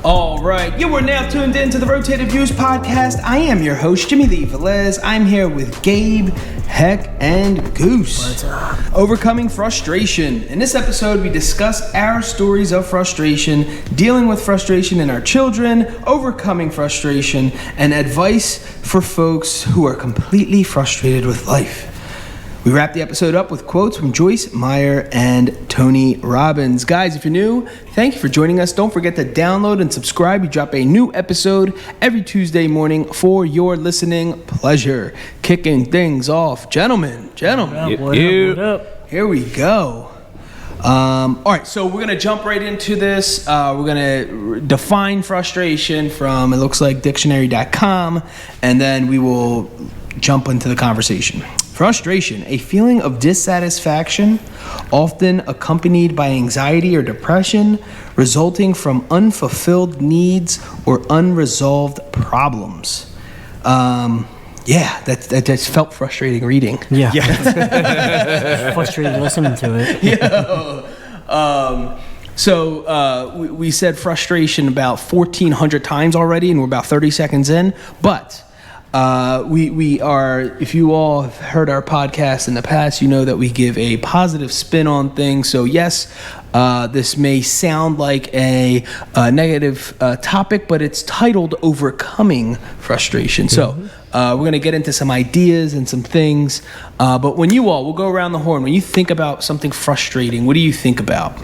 All right, you are now tuned into the Rotated Views podcast. I am your host, Jimmylee Velez. I'm here with Gabe, Heck, and Goose. What's up? Overcoming frustration. In this episode, we discuss our stories of frustration, dealing with frustration in our children, overcoming frustration, and advice for folks who are completely frustrated with life. We wrap the episode up with quotes from JoyceMeyer and Tony Robbins. Guys, if you're new, thank you for joining us. Don't forget to download and subscribe. We drop a new episode every Tuesday morning for your listening pleasure. Kicking things off. Gentlemen. What up? Here we go. All right, so we're going to jump right into this. We're going to define frustration from, it looks like, dictionary.com, and then we will jump into the conversation. Frustration, a feeling of dissatisfaction, often accompanied by anxiety or depression, resulting from unfulfilled needs or unresolved problems. That just felt frustrating reading. Yeah. Frustrating listening to it. We said frustration about 1,400 times already, and we're about 30 seconds in, but we are, if you all have heard our podcast in the past, you know that we give a positive spin on things. So yes, this may sound like a negative topic, but it's titled Overcoming Frustration. So we're going to get into some ideas and some things. But we'll go around the horn. When you think about something frustrating, what do you think about?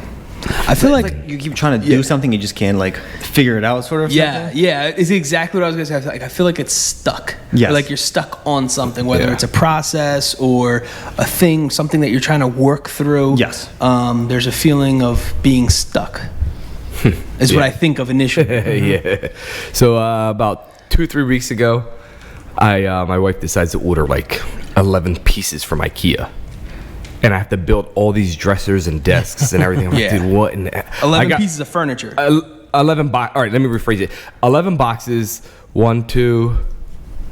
I feel like you keep trying to do something, you just can't figure it out, sort of. Yeah, it's exactly what I was gonna say. I feel like it's stuck. Yes. Like you're stuck on something, whether it's a process or a thing, something that you're trying to work through. Yes. There's a feeling of being stuck. Is what I think of initially. Yeah. So about 2-3 weeks ago, my wife decides to order 11 pieces from IKEA. And I have to build all these dressers and desks and everything. I'm like, dude, what? 11 pieces of furniture. 11 boxes. All right, let me rephrase it. 11 boxes. 1, 2,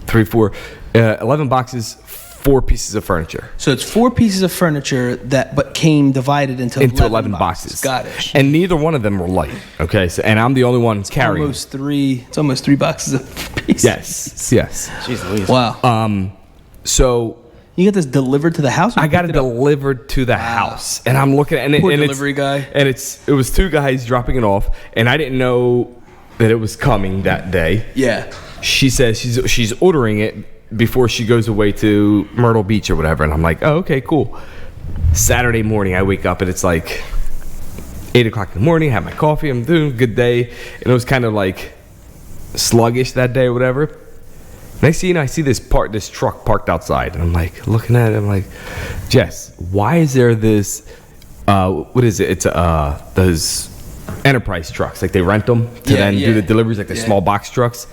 3, 4. 11 boxes. 4 pieces of furniture. So it's 4 pieces of furniture but came divided into 11 boxes. Got it. And neither one of them were light. Okay, and I'm the only one carrying. It's almost 3 boxes of pieces. Yes. Jeez Louise. Wow. So. You get this delivered to the house? I got it delivered to the house, and I'm looking at it. Poor and delivery guy. And it was 2 guys dropping it off, and I didn't know that it was coming that day. Yeah. She says she's ordering it before she goes away to Myrtle Beach or whatever, and I'm like, oh, okay, cool. Saturday morning, I wake up and it's 8 o'clock in the morning. I have my coffee. I'm doing a good day, and it was kind of sluggish that day or whatever. Next thing you know, I see this truck parked outside, and I'm looking at it. I'm like, Jess, why is there this? What is it? It's those enterprise trucks. They rent them to do the deliveries, the small box trucks.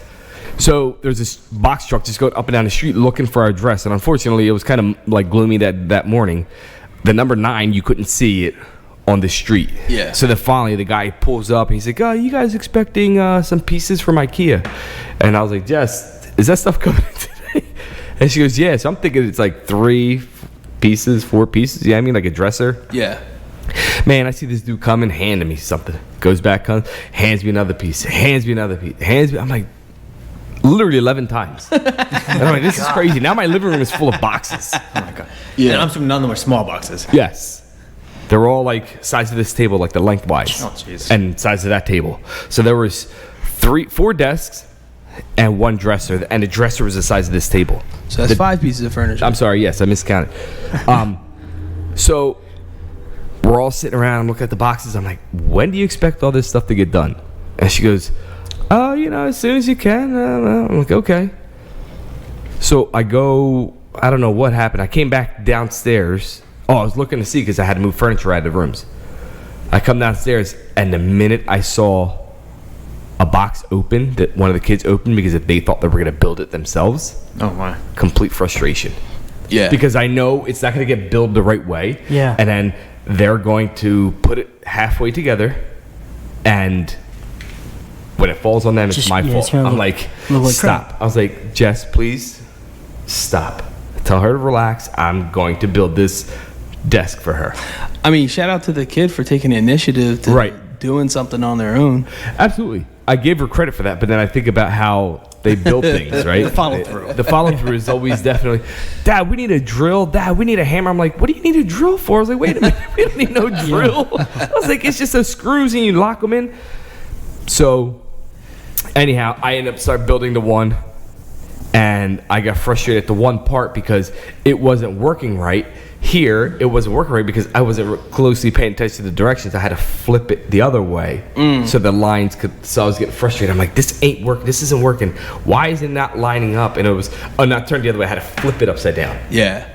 So there's this box truck just going up and down the street looking for our address, and unfortunately, it was kind of gloomy that morning. The number 9, you couldn't see it on the street. Yeah. So then finally, the guy pulls up. He's like, "Oh, you guys expecting some pieces from IKEA?" And I was like, Jess, is that stuff coming today? And she goes, yeah. So I'm thinking it's 3 pieces, 4 pieces. Yeah, I mean, a dresser. Yeah. Man, I see this dude come and handing me something. Goes back, hands me another piece. Hands me another piece. I'm like, literally 11 times. And I'm like, this is crazy. Now my living room is full of boxes. Oh my god. Yeah. And I'm assuming none of them are small boxes. Yes. They're all size of this table, the lengthwise. Oh, jeez. And size of that table. So there was 4 desks and 1 dresser, and the dresser was the size of this table. So that's 5 pieces of furniture. I'm sorry, yes, I miscounted. So we're all sitting around, I'm looking at the boxes. I'm like, when do you expect all this stuff to get done? And she goes, oh, as soon as you can. I'm like, okay. So I go, I don't know what happened. I came back downstairs. Oh, I was looking to see because I had to move furniture out of the rooms. I come downstairs, and the minute I saw a box open that one of the kids opened because they thought they were going to build it themselves. Oh my. Complete frustration. Yeah. Because I know it's not going to get built the right way. Yeah. And then they're going to put it halfway together, and when it falls on them, it's my fault. I'm like, stop. I was like, Jess, please stop. Tell her to relax. I'm going to build this desk for her. I mean, shout out to the kid for taking the initiative to Right. doing something on their own. Absolutely. I gave her credit for that, but then I think about how they build things, right? The follow-through. The follow-through is always definitely, Dad, we need a drill. Dad, we need a hammer. I'm like, what do you need a drill for? I was like, wait a minute. We don't need no drill. I was like, it's just those screws and you lock them in. So, anyhow, I ended up start building the one, and I got frustrated at the one part because it wasn't working right. Here, it wasn't working right because I wasn't closely paying attention to the directions. I had to flip it the other way so the lines could. So I was getting frustrated. I'm like, this ain't working. This isn't working. Why is it not lining up? And it was not turned the other way. I had to flip it upside down. Yeah.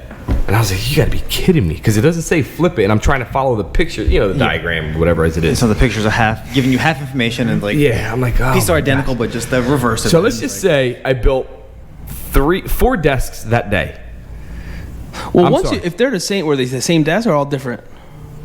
And I was like, you got to be kidding me, because it doesn't say flip it, and I'm trying to follow the picture, the diagram, whatever as it is. So the pictures are giving you half information, and like I'm like, oh, pieces are identical, but just the reverse. So let's just say I built 4 desks that day. Well, I'm sorry. if they're the same, were they the same desk or all different?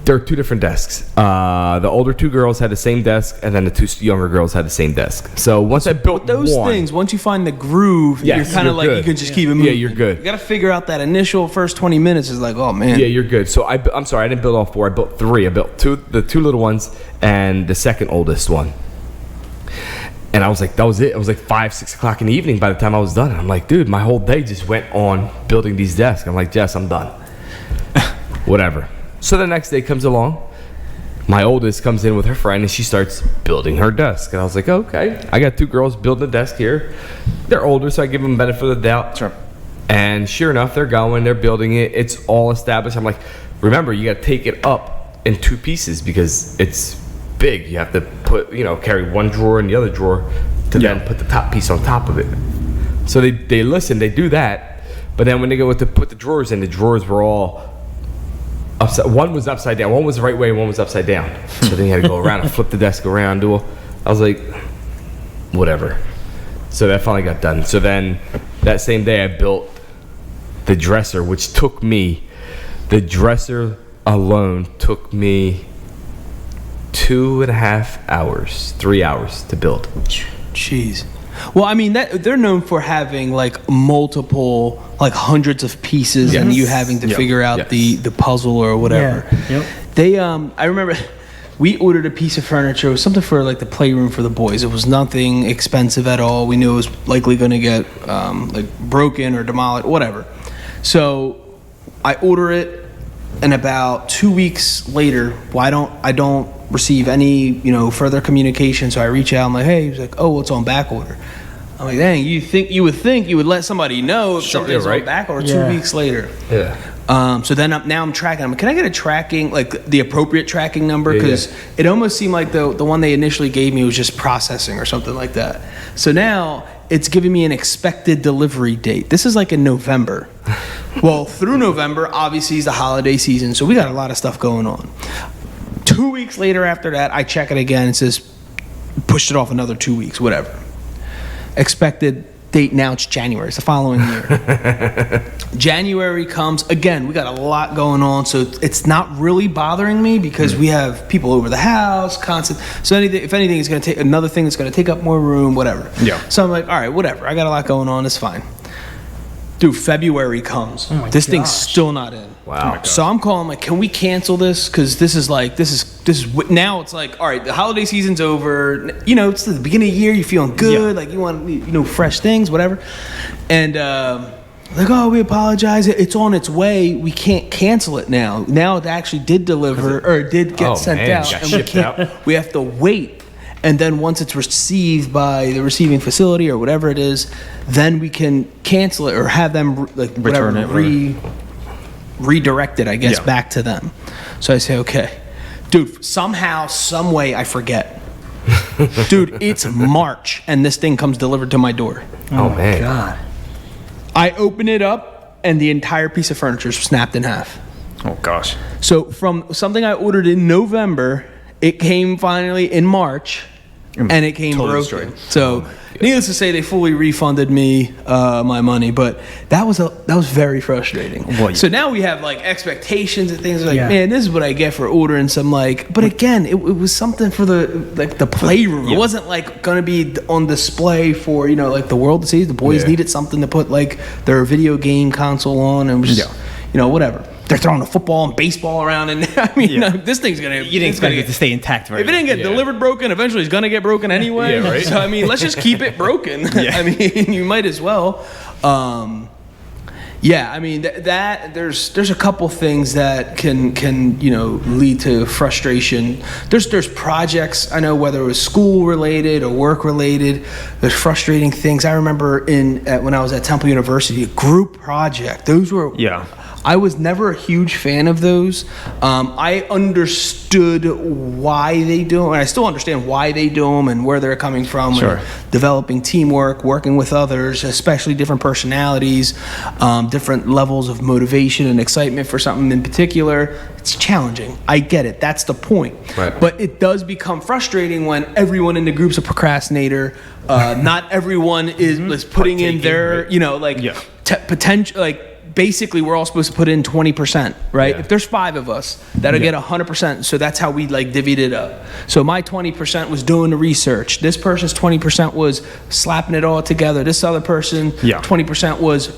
There are 2 different desks. The older 2 girls had the same desk, and then the 2 younger girls had the same desk. So once I built Those things, once you find the groove, Yes, you're kind of you're like, good. you can just keep it moving. Yeah, you're good. You got to figure out that initial first 20 minutes is like, oh, man. Yeah, you're good. So I'm sorry, I didn't build all 4. I built 3. I built the 2 little ones and the second oldest one. And I was like, that was it. It was like 5, 6 o'clock in the evening by the time I was done. And I'm like, dude, my whole day just went on building these desks. I'm like, Jess, I'm done. Whatever. So the next day comes along. My oldest comes in with her friend, and she starts building her desk. And I was like, okay, I got 2 girls building a desk here. They're older, so I give them benefit of the doubt. Sure. And sure enough, they're going, they're building it. It's all established. I'm like, remember, you got to take it up in 2 pieces because it's big. You have to put, carry one drawer in the other drawer to then put the top piece on top of it. So they listen, they do that. But then when they go to put the drawers in, the drawers were all upside. One was upside down. One was the right way, and one was upside down. So then you had to go around and flip the desk around. I was like, whatever. So that finally got done. So then that same day, I built the dresser, which took me, the dresser alone took me 2.5 hours, 3 hours to build. Jeez. Well, I mean, they're known for having like multiple, like hundreds of pieces, and you having to figure out the puzzle or whatever. Yeah. Yep. They, I remember we ordered a piece of furniture. It was something for like the playroom for the boys. It was nothing expensive at all. We knew it was likely going to get like broken or demolished, whatever. So I order it, and about 2 weeks later, I don't receive any further communication. So I reach out. I'm like, hey. He's like, oh, it's on back order. I'm like, dang, you would think you would let somebody know if something's on back order 2 weeks later. Yeah. So then now I'm tracking. I'm like, can I get a tracking, like the appropriate tracking number? Because it almost seemed like the one they initially gave me was just processing or something like that. So now it's giving me an expected delivery date. This is like in November. Well, through November, obviously, is the holiday season, so we got a lot of stuff going on. 2 weeks later after that, I check it again. It says, pushed it off another 2 weeks, whatever. Expected date now, it's January. It's the following year. January comes. Again, we got a lot going on, so it's not really bothering me because we have people over the house, constant. So if anything, it's going to take another thing that's going to take up more room, whatever. Yeah. So I'm like, all right, whatever. I got a lot going on. It's fine. Dude, February comes. This thing's still not in. Wow. So I'm calling like, can we cancel this? Because this is now it's like, all right, the holiday season's over. It's the beginning of the year. You're feeling good. Like you want, fresh things, whatever. And like, oh, we apologize. It's on its way. We can't cancel it now. Now it actually did deliver or did get sent out. Got and shipped out. We have to wait. And then once it's received by the receiving facility or whatever it is, then we can cancel it or have them Return it, redirect it, I guess, back to them. So I say, okay. Dude, somehow, some way, I forget. Dude, it's March, and this thing comes delivered to my door. Oh, man. God. I open it up, and the entire piece of furniture is snapped in half. Oh gosh. So from something I ordered in November, it came finally in March, and it came Totally broken. destroyed. So, needless to say, they fully refunded me my money, but that was very frustrating. Well, so now we have like expectations and things like, Yeah. man, this is what I get for ordering some like. But again, it was something for the playroom. It wasn't like gonna be on display for like the world to see. The boys needed something to put like their video game console on, and it was just, whatever. they're throwing a football and baseball around, and I mean, this thing's gonna. You didn't expect it to stay intact, right? If it didn't get delivered broken, eventually it's gonna get broken anyway. Yeah, right. So I mean, let's just keep it broken. I mean, you might as well. Yeah, I mean that there's a couple things that can lead to frustration. There's projects, I know, whether it was school related or work related. There's frustrating things. I remember when I was at Temple University, a group project. Those were I was never a huge fan of those. I understood why they do them, and I still understand why they do them and where they're coming from. Sure. And developing teamwork, working with others, especially different personalities, different levels of motivation and excitement for something in particular. It's challenging. I get it. That's the point. Right. But it does become frustrating when everyone in the group's a procrastinator. Not everyone is putting in their, potential, basically we're all supposed to put in 20%, right? Yeah. If there's 5 of us, that'll get 100%. So that's how we divvied it up. So my 20% was doing the research. This person's 20% was slapping it all together. This other person, 20% was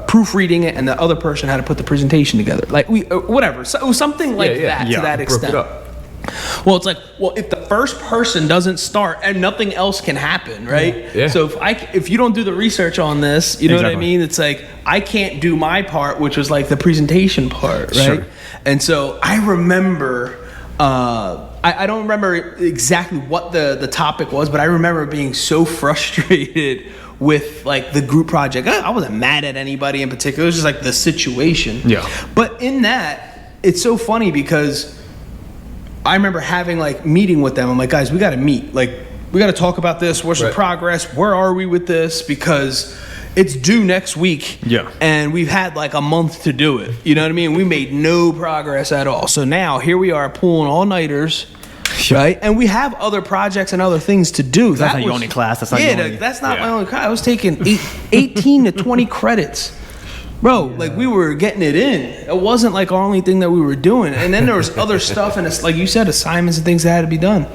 proofreading it, and the other person had to put the presentation together. Whatever. So it was something like that to that extent. Well, it's if the first person doesn't start and nothing else can happen, right? Yeah. So if you don't do the research on this, you know what I mean? It's I can't do my part, which was the presentation part, right? Sure. And so I remember, I don't remember exactly what the topic was, but I remember being so frustrated with the group project. I wasn't mad at anybody in particular. It was just the situation. Yeah. But in that, it's so funny because I remember having meeting with them. I'm like, guys, we got to meet. We got to talk about this. What's the progress? Where are we with this? Because it's due next week. Yeah. And we've had a month to do it. You know what I mean? We made no progress at all. So now here we are pulling all-nighters. Right? And we have other projects and other things to do. That's not your only class. That's not your only. That's not my only class. I was taking 18 to 20 credits. Bro, we were getting it in. It wasn't our only thing that we were doing. And then there was other stuff, and it's like you said, assignments and things that had to be done.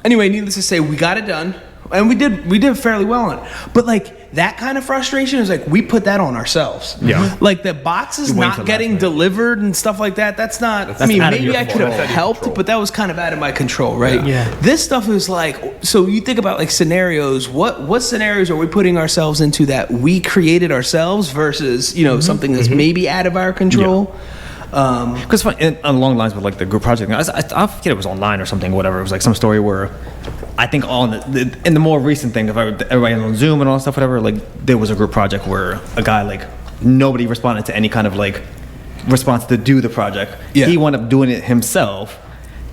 Anyway, needless to say, we got it done. And we did fairly well on it. But that kind of frustration is we put that on ourselves. Yeah. The boxes not getting delivered and stuff like that, that's not, maybe I could have helped, but that was kind of out of my control, right? Yeah. This stuff is so you think about scenarios, what scenarios are we putting ourselves into that we created ourselves versus, something that's maybe out of our control? Yeah. Because along the lines with the group project, I forget it was online or something, whatever. It was some story where I think in the more recent thing, if everybody on Zoom and all that stuff, whatever, there was a group project where a guy nobody responded to any kind of response to do the project. Yeah. He wound up doing it himself,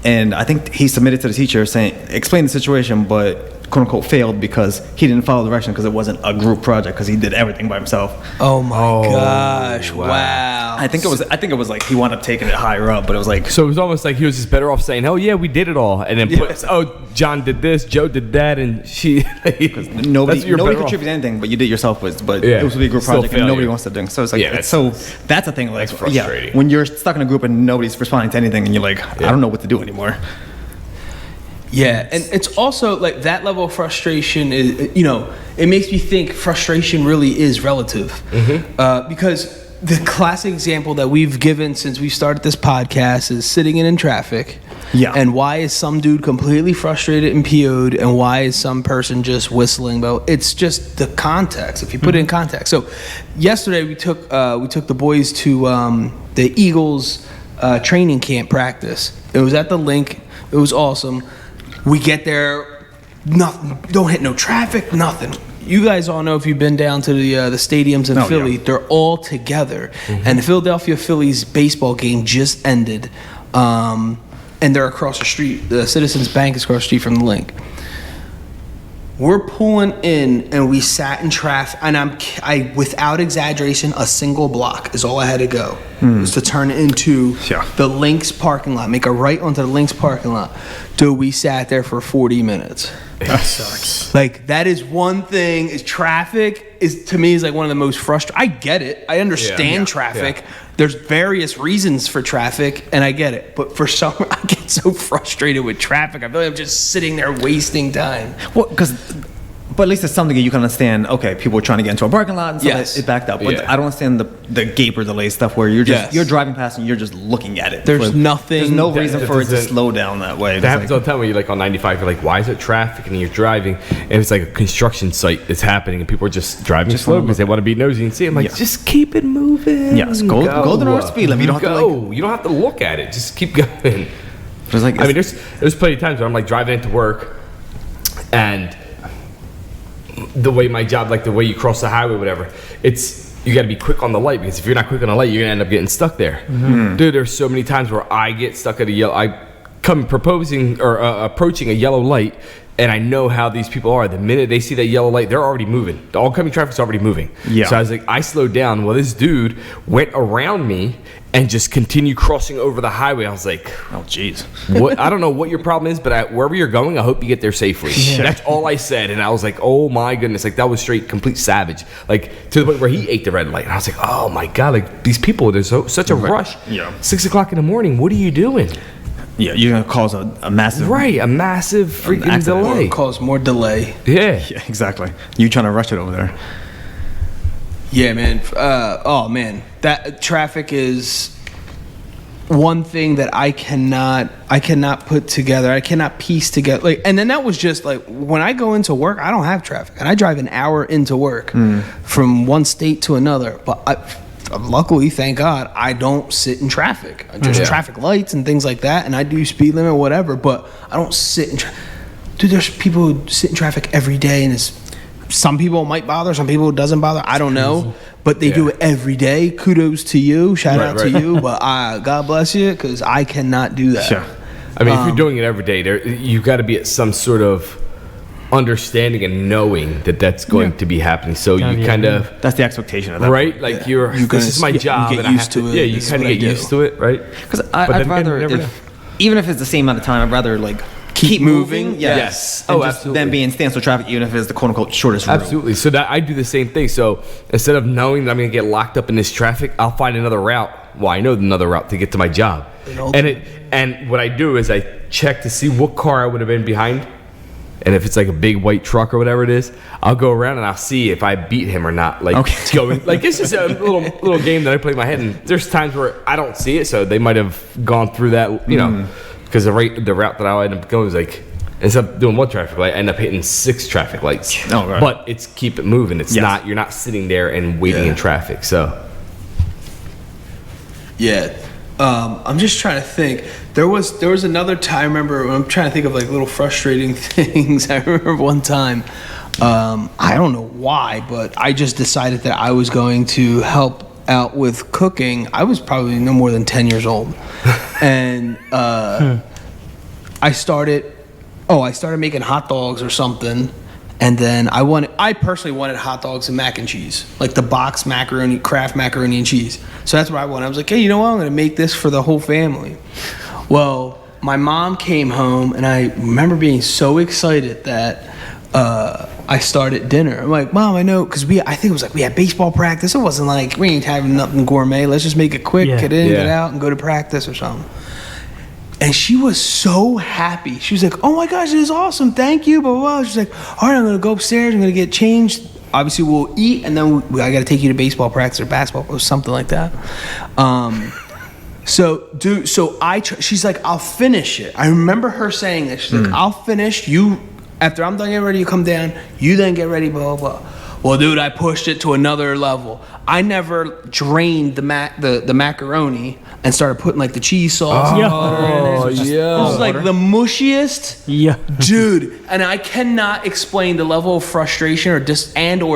and I think he submitted to the teacher explain the situation, but quote unquote failed because he didn't follow direction because it wasn't a group project because he did everything by himself. Oh my gosh! Wow. I think it was he wound up taking it higher up, but it was so it was almost he was just better off saying, "Oh yeah, we did it all," and then John did this, Joe did that, and she. nobody contributed anything, but you did yourself. But it was a big group project, and nobody wants to do. So it's that's the thing. That's frustrating. When you're stuck in a group and nobody's responding to anything, and you're I don't know what to do anymore. Yeah, and it's also that level of frustration is, it makes me think frustration really is relative. Because the classic example that we've given since we started this podcast is sitting in traffic. Yeah. And why is some dude completely frustrated and PO'd, and why is some person just whistling? But it's just the context, if you put it in context. So yesterday we took the boys to the Eagles training camp practice. It was at the Link. It was awesome. We get there, nothing. Don't hit no traffic, nothing. You guys all know if you've been down to the stadiums in Philly, they're all together. And the Philadelphia Phillies baseball game just ended, and they're across the street. The Citizens Bank is across the street from the Link. We're pulling in, and we sat in traffic, and I without exaggeration, a single block is all I had to go. Was to turn into the Lynx parking lot, make a right onto the Lynx parking lot. Dude, we sat there for 40 minutes. That sucks. That is one thing. Is traffic is to me one of the most frustrating. I get it. I understand traffic. Yeah. There's various reasons for traffic, and I get it. But for some, I get so frustrated with traffic. I feel like I'm just sitting there wasting time. Well, because But at least it's something that you can understand. Okay, people were trying to get into a parking lot and stuff. Yes. It backed up. But Yeah. I don't understand the gaper delay stuff where you're just you're driving past and you're just looking at it. There's nothing. There's no that- reason that for it to doesn't- slow down that way. That happens all the time when you're like on 95. You're like, why is it traffic? And you're driving, and it's like a construction site that's happening, and people are just driving slow because they want to be nosy and see. I'm like, Yeah. just keep it moving. Yes, go the north speed limit. You don't have to, like- you don't have to look at it. Just keep going. It's like, I mean, there's plenty of times where I'm like driving into work, and the way my job, like the way you cross the highway, whatever, it's you got to be quick on the light, because if you're not quick on the light, you're gonna end up getting stuck there. Dude, there's so many times where I get stuck at a yellow. I come proposing or approaching a yellow light, and I know how these people are. The minute they see that yellow light, they're already moving. The oncoming traffic's already moving. Yeah. So I was like, I slowed down. Well, this dude went around me and just continued crossing over the highway. I was like, oh, jeez. what? I don't know what your problem is, but wherever you're going, I hope you get there safely. That's all I said. And I was like, oh my goodness. Like, that was straight, complete savage. Like, to the point where he ate the red light. And I was like, oh my God, like, these people, there's such a rush. Yeah. 6 o'clock in the morning, what are you doing? Yeah, you're gonna cause a massive A massive freaking accident. delay. Cause more delay. Yeah. Yeah, exactly. You trying to rush it over there? Yeah, man. Oh man, that traffic is one thing that I cannot put together. I cannot piece together. Like, and then that was just like when I go into work, I don't have traffic, and I drive an hour into work from one state to another. But luckily, thank God, I don't sit in traffic. Just traffic lights and things like that, and I do speed limit, whatever. But I don't sit in Dude, there's people who sit in traffic every day, and some people it might bother, some people it doesn't bother. I don't know, but they do it every day. Kudos to you, shout out to you. But God bless you, because I cannot do that. Sure. I mean, if you're doing it every day, you got to be at some sort of understanding and knowing that that's going to be happening. So you kind of That's the expectation of that. right, like this is my job, you get and used to it. Yeah, you This is kind of what I get do. used to it, right? Because But then I'd again, rather, you never know. even if it's the same amount of time, I'd rather like keep moving. Yes. And Oh, just absolutely. Than be in standstill traffic, even if it's the quote unquote shortest route. Absolutely. So that I do the same thing. So instead of knowing that I'm going to get locked up in this traffic, I'll find another route. Well, I know another route to get to my job. And what I do is I check to see what car I would have been behind. And if it's like a big white truck or whatever it is, I'll go around and I'll see if I beat him or not. Like going, like it's just a little game that I play in my head. And there's times where I don't see it, so they might have gone through that, because the route that I'll end up going is like, instead of doing one traffic light, I end up hitting 6 traffic lights. Oh, right. But it's keep it moving. It's not, you're not sitting there and waiting in traffic. So Yeah. I'm just trying to think. There was another time. I remember, I'm trying to think of like little frustrating things. I remember one time, I don't know why, but I just decided that I was going to help out with cooking. I was probably no more than 10 years old, and I started making hot dogs or something. And then I personally wanted hot dogs and mac and cheese, like the box macaroni, Kraft macaroni and cheese. So that's what I wanted. I was like, hey, you know what? I'm going to make this for the whole family. Well, my mom came home, and I remember being so excited that I started dinner. I'm like, Mom, I know, because I think it was like we had baseball practice. It wasn't like we ain't having nothing gourmet. Let's just make it quick, get in, get out, and go to practice or something. And she was so happy. She was like, oh my gosh, this is awesome. Thank you, blah, blah, blah. She's like, all right, I'm going to go upstairs. I'm going to get changed. Obviously, we'll eat, and then I got to take you to baseball practice or basketball or something like that. She's like, I'll finish it. I remember her saying this. She's like, I'll finish. You, after I'm done getting ready, you come down. You then get ready, blah, blah, blah. Well, dude, I pushed it to another level. I never drained the macaroni and started putting like the cheese sauce and butter in it. It was like the mushiest. Yeah. Dude, and I cannot explain the level of frustration or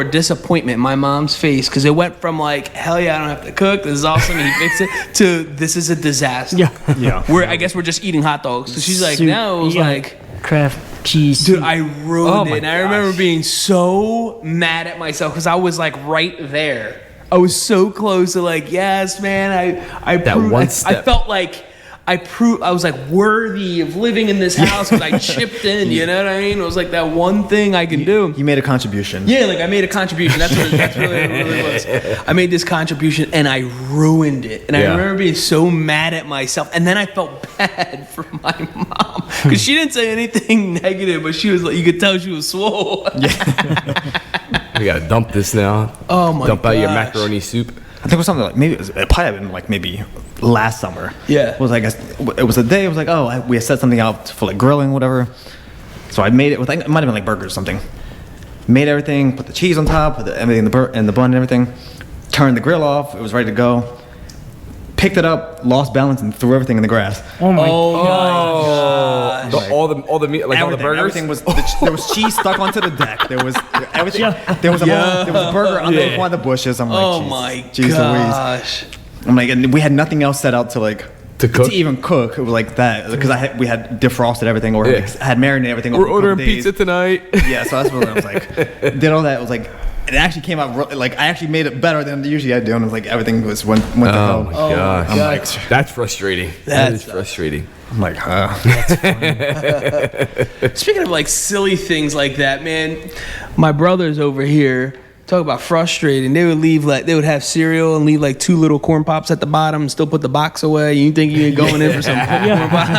disappointment in my mom's face, because it went from like, hell yeah, I don't have to cook, this is awesome, he fixed it, to this is a disaster. Yeah. I guess we're just eating hot dogs. So she's like, no, it was like, Kraft cheese. dude, I ruined it. And I gosh. remember being so mad at myself, because I was like right there. I was so close to like, yes, man, I That proved, one I step. felt like I was like worthy of living in this house because I chipped in. You know what I mean? It was like that one thing I can do. You made a contribution. Yeah, like I made a contribution. That's really what it was. I made this contribution and I ruined it. And I remember being so mad at myself. And then I felt bad for my mom because she didn't say anything negative, but she was like, you could tell she was swole. We gotta dump this now. Oh my Dump out your gosh. macaroni soup. I think it was something like it probably had been like maybe last summer. Yeah. It was like it was a day. It was like we had set something out for like grilling, whatever. So I made it with it might have been like burgers or something. Made everything, put the cheese on top, put everything in the bun and everything. Turned the grill off. It was ready to go. Picked it up, lost balance, and threw everything in the grass. Oh my gosh. All the meat, like all the burgers. Everything was there was cheese stuck onto the deck. There was everything. There was a burger under one of the bushes. I'm like, Oh geez, my geez gosh. Louise. I'm like, and we had nothing else set out to like To cook? to even cook. It was like that because we had defrosted everything or had marinated everything. We're over a ordering couple days. pizza tonight. Yeah, so that's what I was like. Did all that. It was like. It actually came out like I actually made it better than usually I do, and it was like everything went to Oh hell. my gosh. I'm like, That's frustrating. That is frustrating. I'm like, Speaking of like silly things like that, man, my brothers over here talk about frustrating. They would have cereal and leave like 2 little corn pops at the bottom and still put the box away. You think you're going in for some corn pops?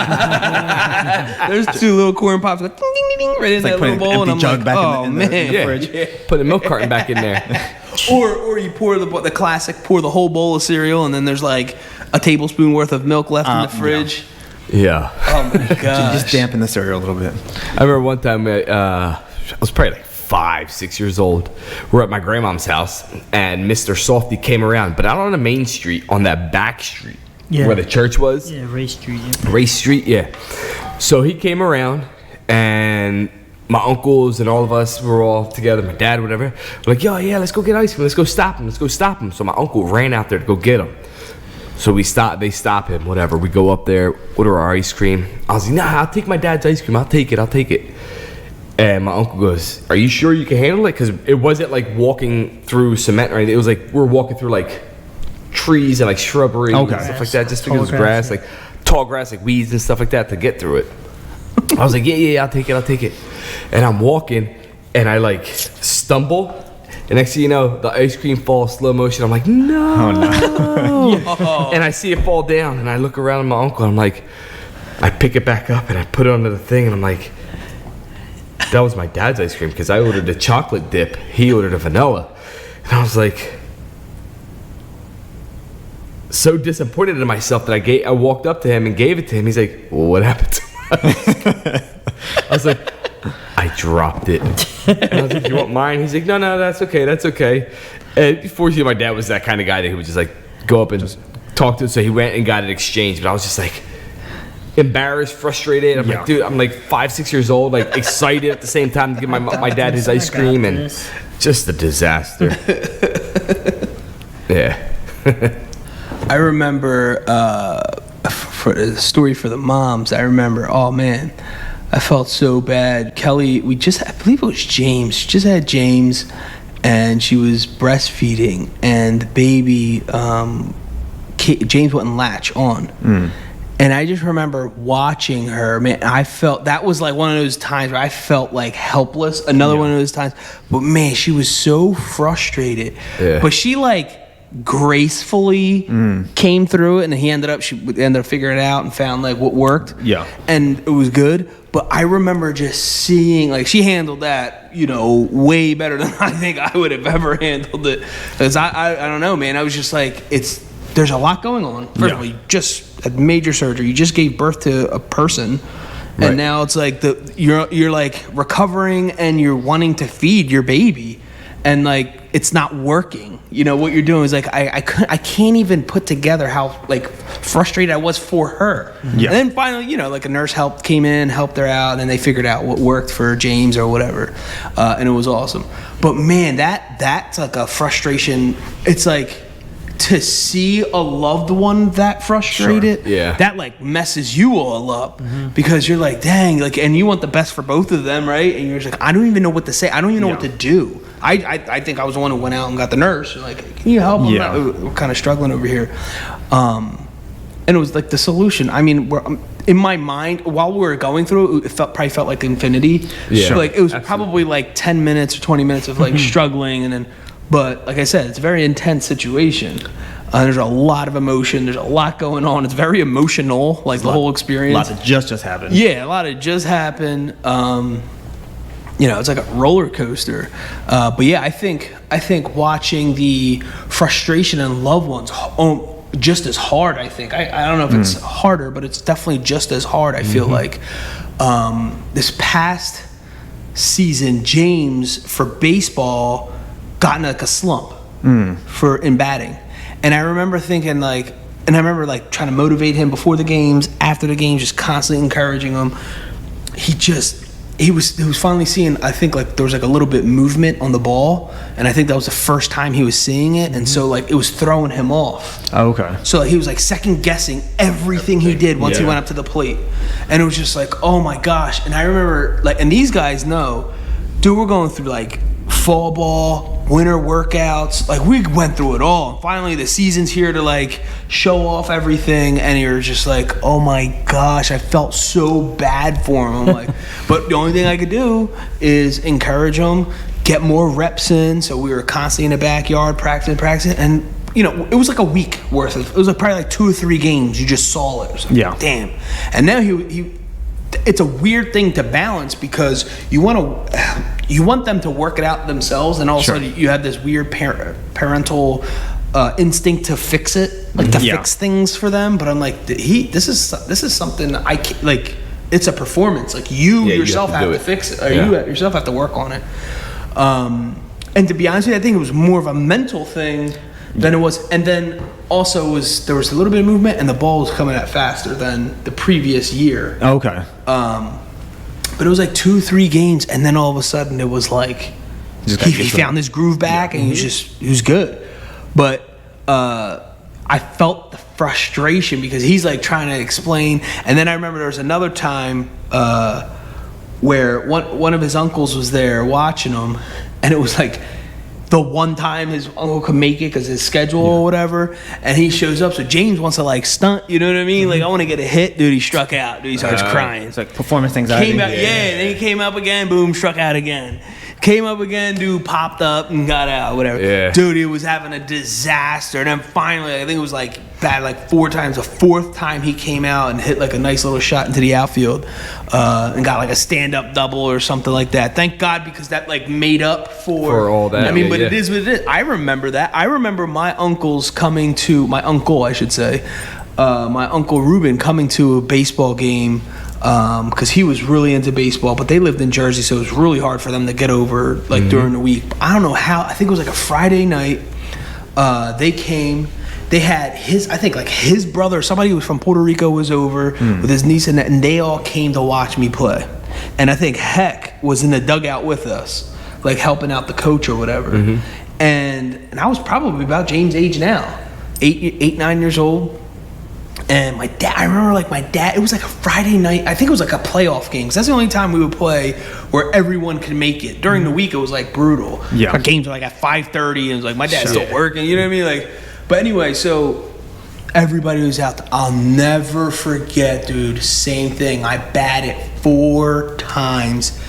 There's 2 little corn pops like ding, ding, ding, right in like that little putting an bowl, and empty I'm jug like, back oh in the man. fridge. Put a milk carton back in there. Or you pour the classic, pour the whole bowl of cereal, and then there's like a tablespoon worth of milk left in the fridge. Yeah. Oh my gosh. Just dampen the cereal a little bit. I remember one time I was probably like 5, 6 years old. We're at my grandmom's house, and Mr. Softy came around, but out on the main street, on that back street where the church was. Yeah, Ray Street. Yeah. Ray Street, yeah. So he came around, and my uncles and all of us were all together, my dad, whatever. We're like, yo, yeah, let's go get ice cream. Let's go stop him. So my uncle ran out there to go get him. So they stop him, whatever. We go up there, order our ice cream. I was like, nah, I'll take my dad's ice cream. I'll take it. And my uncle goes, are you sure you can handle it? Because it wasn't like walking through cement or anything. It was like we were walking through like trees and like shrubbery and stuff like that. Just because it was grass, like tall grass, like weeds and stuff like that to get through it. I was like, yeah, I'll take it. And I'm walking and I like stumble. And next thing you know, the ice cream falls slow motion. I'm like, no. Oh, no. And I see it fall down and I look around at my uncle and I'm like, I pick it back up and I put it under the thing and I'm like, that was my dad's ice cream because I ordered the chocolate dip. He ordered a vanilla. And I was like, so disappointed in myself that I walked up to him and gave it to him. He's like, well, what happened to my ice cream? I was like, I dropped it. And I was like, you want mine? He's like, no, that's okay. And fortunately, my dad was that kind of guy that he would just like go up and just talk to him. So he went and got it exchanged. But I was just like, embarrassed, frustrated. I'm like, dude, I'm like 5, 6 years old, like excited at the same time to give my dad his ice cream, and just a disaster. Yeah. I remember for the story for the moms. I remember, oh man, I felt so bad. Kelly, I believe it was James. She just had James, and she was breastfeeding, and the baby, James wouldn't latch on. And I just remember watching her, man. I felt that was like one of those times where I felt like helpless. Another one of those times, but man, she was so frustrated. Yeah. But she like gracefully came through it, and she ended up figuring it out and found like what worked. Yeah. And it was good. But I remember just seeing like she handled that, way better than I think I would have ever handled it. Because I don't know, man. I was just like, there's a lot going on. First of all, you just had major surgery. You just gave birth to a person, and now it's like you're like recovering and you're wanting to feed your baby, and like it's not working. What you're doing is like I can't even put together how like frustrated I was for her. Yeah. And then finally, like a nurse came in, helped her out, and then they figured out what worked for James or whatever, and it was awesome. But man, that's like a frustration. It's like, to see a loved one that frustrated, that like messes you all up, because you're like, dang, like, and you want the best for both of them, right? And you're just like, I don't even know what to say. I don't even know what to do. I think I was the one who went out and got the nurse. Like, can you help? We're kind of struggling over here. and it was like the solution. I mean, in my mind, while we were going through it, probably felt like infinity. Yeah. So, like it was Absolutely. probably like 10 minutes or 20 minutes of like struggling, and then, but like I said, it's a very intense situation. There's a lot of emotion. There's a lot going on. It's very emotional, like the whole experience. Lots of just happened. Yeah, a lot of just happened. It's like a roller coaster. But yeah, I think watching the frustration in loved ones just as hard. I think I don't know if it's harder, but it's definitely just as hard. I feel like this past season, James for baseball got in like a slump in batting. And I remember thinking like trying to motivate him before the games, after the games, just constantly encouraging him. He was finally seeing, I think like there was like a little bit movement on the ball, and I think that was the first time he was seeing it, and so like it was throwing him off. Oh, okay. So he was like second guessing everything he did once he went up to the plate, and it was just like, oh my gosh. And I remember like, and these guys know, dude, we're going through like fall ball, winter workouts, like we went through it all. And finally the season's here to like show off everything, and you're just like, oh my gosh, I felt so bad for him. I'm like, but the only thing I could do is encourage him, get more reps in. So we were constantly in the backyard practicing, and it was like a week worth of, it was like probably like 2 or 3 games you just saw it. It was like, damn. And now he it's a weird thing to balance, because you want them to work it out themselves, and also you have this weird parental instinct to fix it, like to fix things for them. But I'm like, this is something I can't, like, it's a performance. Like you yourself have to fix it, or you yourself have to work on it. And to be honest with you, I think it was more of a mental thing than it was. And then also there was a little bit of movement, and the ball was coming out faster than the previous year. Okay. But it was like 2-3 games, and then all of a sudden it was like he found his groove back, and he was good. But I felt the frustration because he's like trying to explain. And then I remember there was another time where one of his uncles was there watching him, and it was like the one time his uncle could make it because his schedule or whatever, and he shows up. So James wants to like stunt, you know what I mean? Like, I want to get a hit, dude. He struck out, dude. He starts crying. It's like performance anxiety. Came out, then he came up again, boom, struck out again. Came up again, dude, popped up and got out, whatever. Yeah. Dude, he was having a disaster. And then finally, I think it was like bad, like 4 times. The 4th time he came out and hit like a nice little shot into the outfield, and got like a stand-up double or something like that. Thank God, because that like made up for all that. I mean, but it is what it is. I remember that. I remember my uncle, I should say, my Uncle Ruben coming to a baseball game, because he was really into baseball, but they lived in Jersey, so it was really hard for them to get over like during the week. I don't know how. I think it was like a Friday night. They came. They had his brother, somebody who was from Puerto Rico, was over with his niece, and they all came to watch me play. And I think Heck was in the dugout with us, like helping out the coach or whatever. And I was probably about James' age now, 9 years old. And I remember like my dad, it was like a Friday night. I think it was like a playoff game, 'cause that's the only time we would play where everyone could make it. During the week, it was like brutal. Yeah. Our games were like at 5:30, and it was like my dad's still working, you know what I mean? Like, but anyway, so everybody was out there. I'll never forget, dude, same thing. I batted 4 times.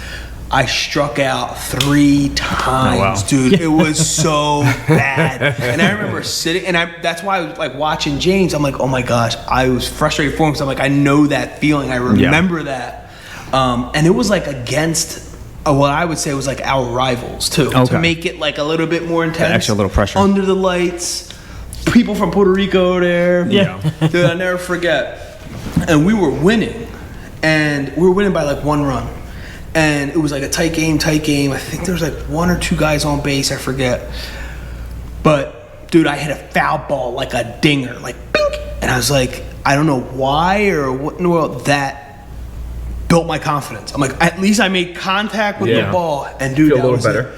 I struck out 3 times, dude. It was so bad. And I remember sitting, and that's why I was like watching James. I'm like, oh my gosh, I was frustrated for him, because I'm like, I know that feeling. I remember that. And it was like against what I would say was like our rivals too, to make it like a little bit more intense. Extra little pressure. Under the lights, people from Puerto Rico there. Yeah. Dude, I'll never forget. And we were winning, and we were winning by like 1 run. And it was like a tight game. I think there was like 1 or 2 guys on base. I forget. But, dude, I hit a foul ball like a dinger. Like, bink. And I was like, I don't know why or what in the world, that built my confidence. I'm like, at least I made contact with the ball. And, dude, Feel a that little was better.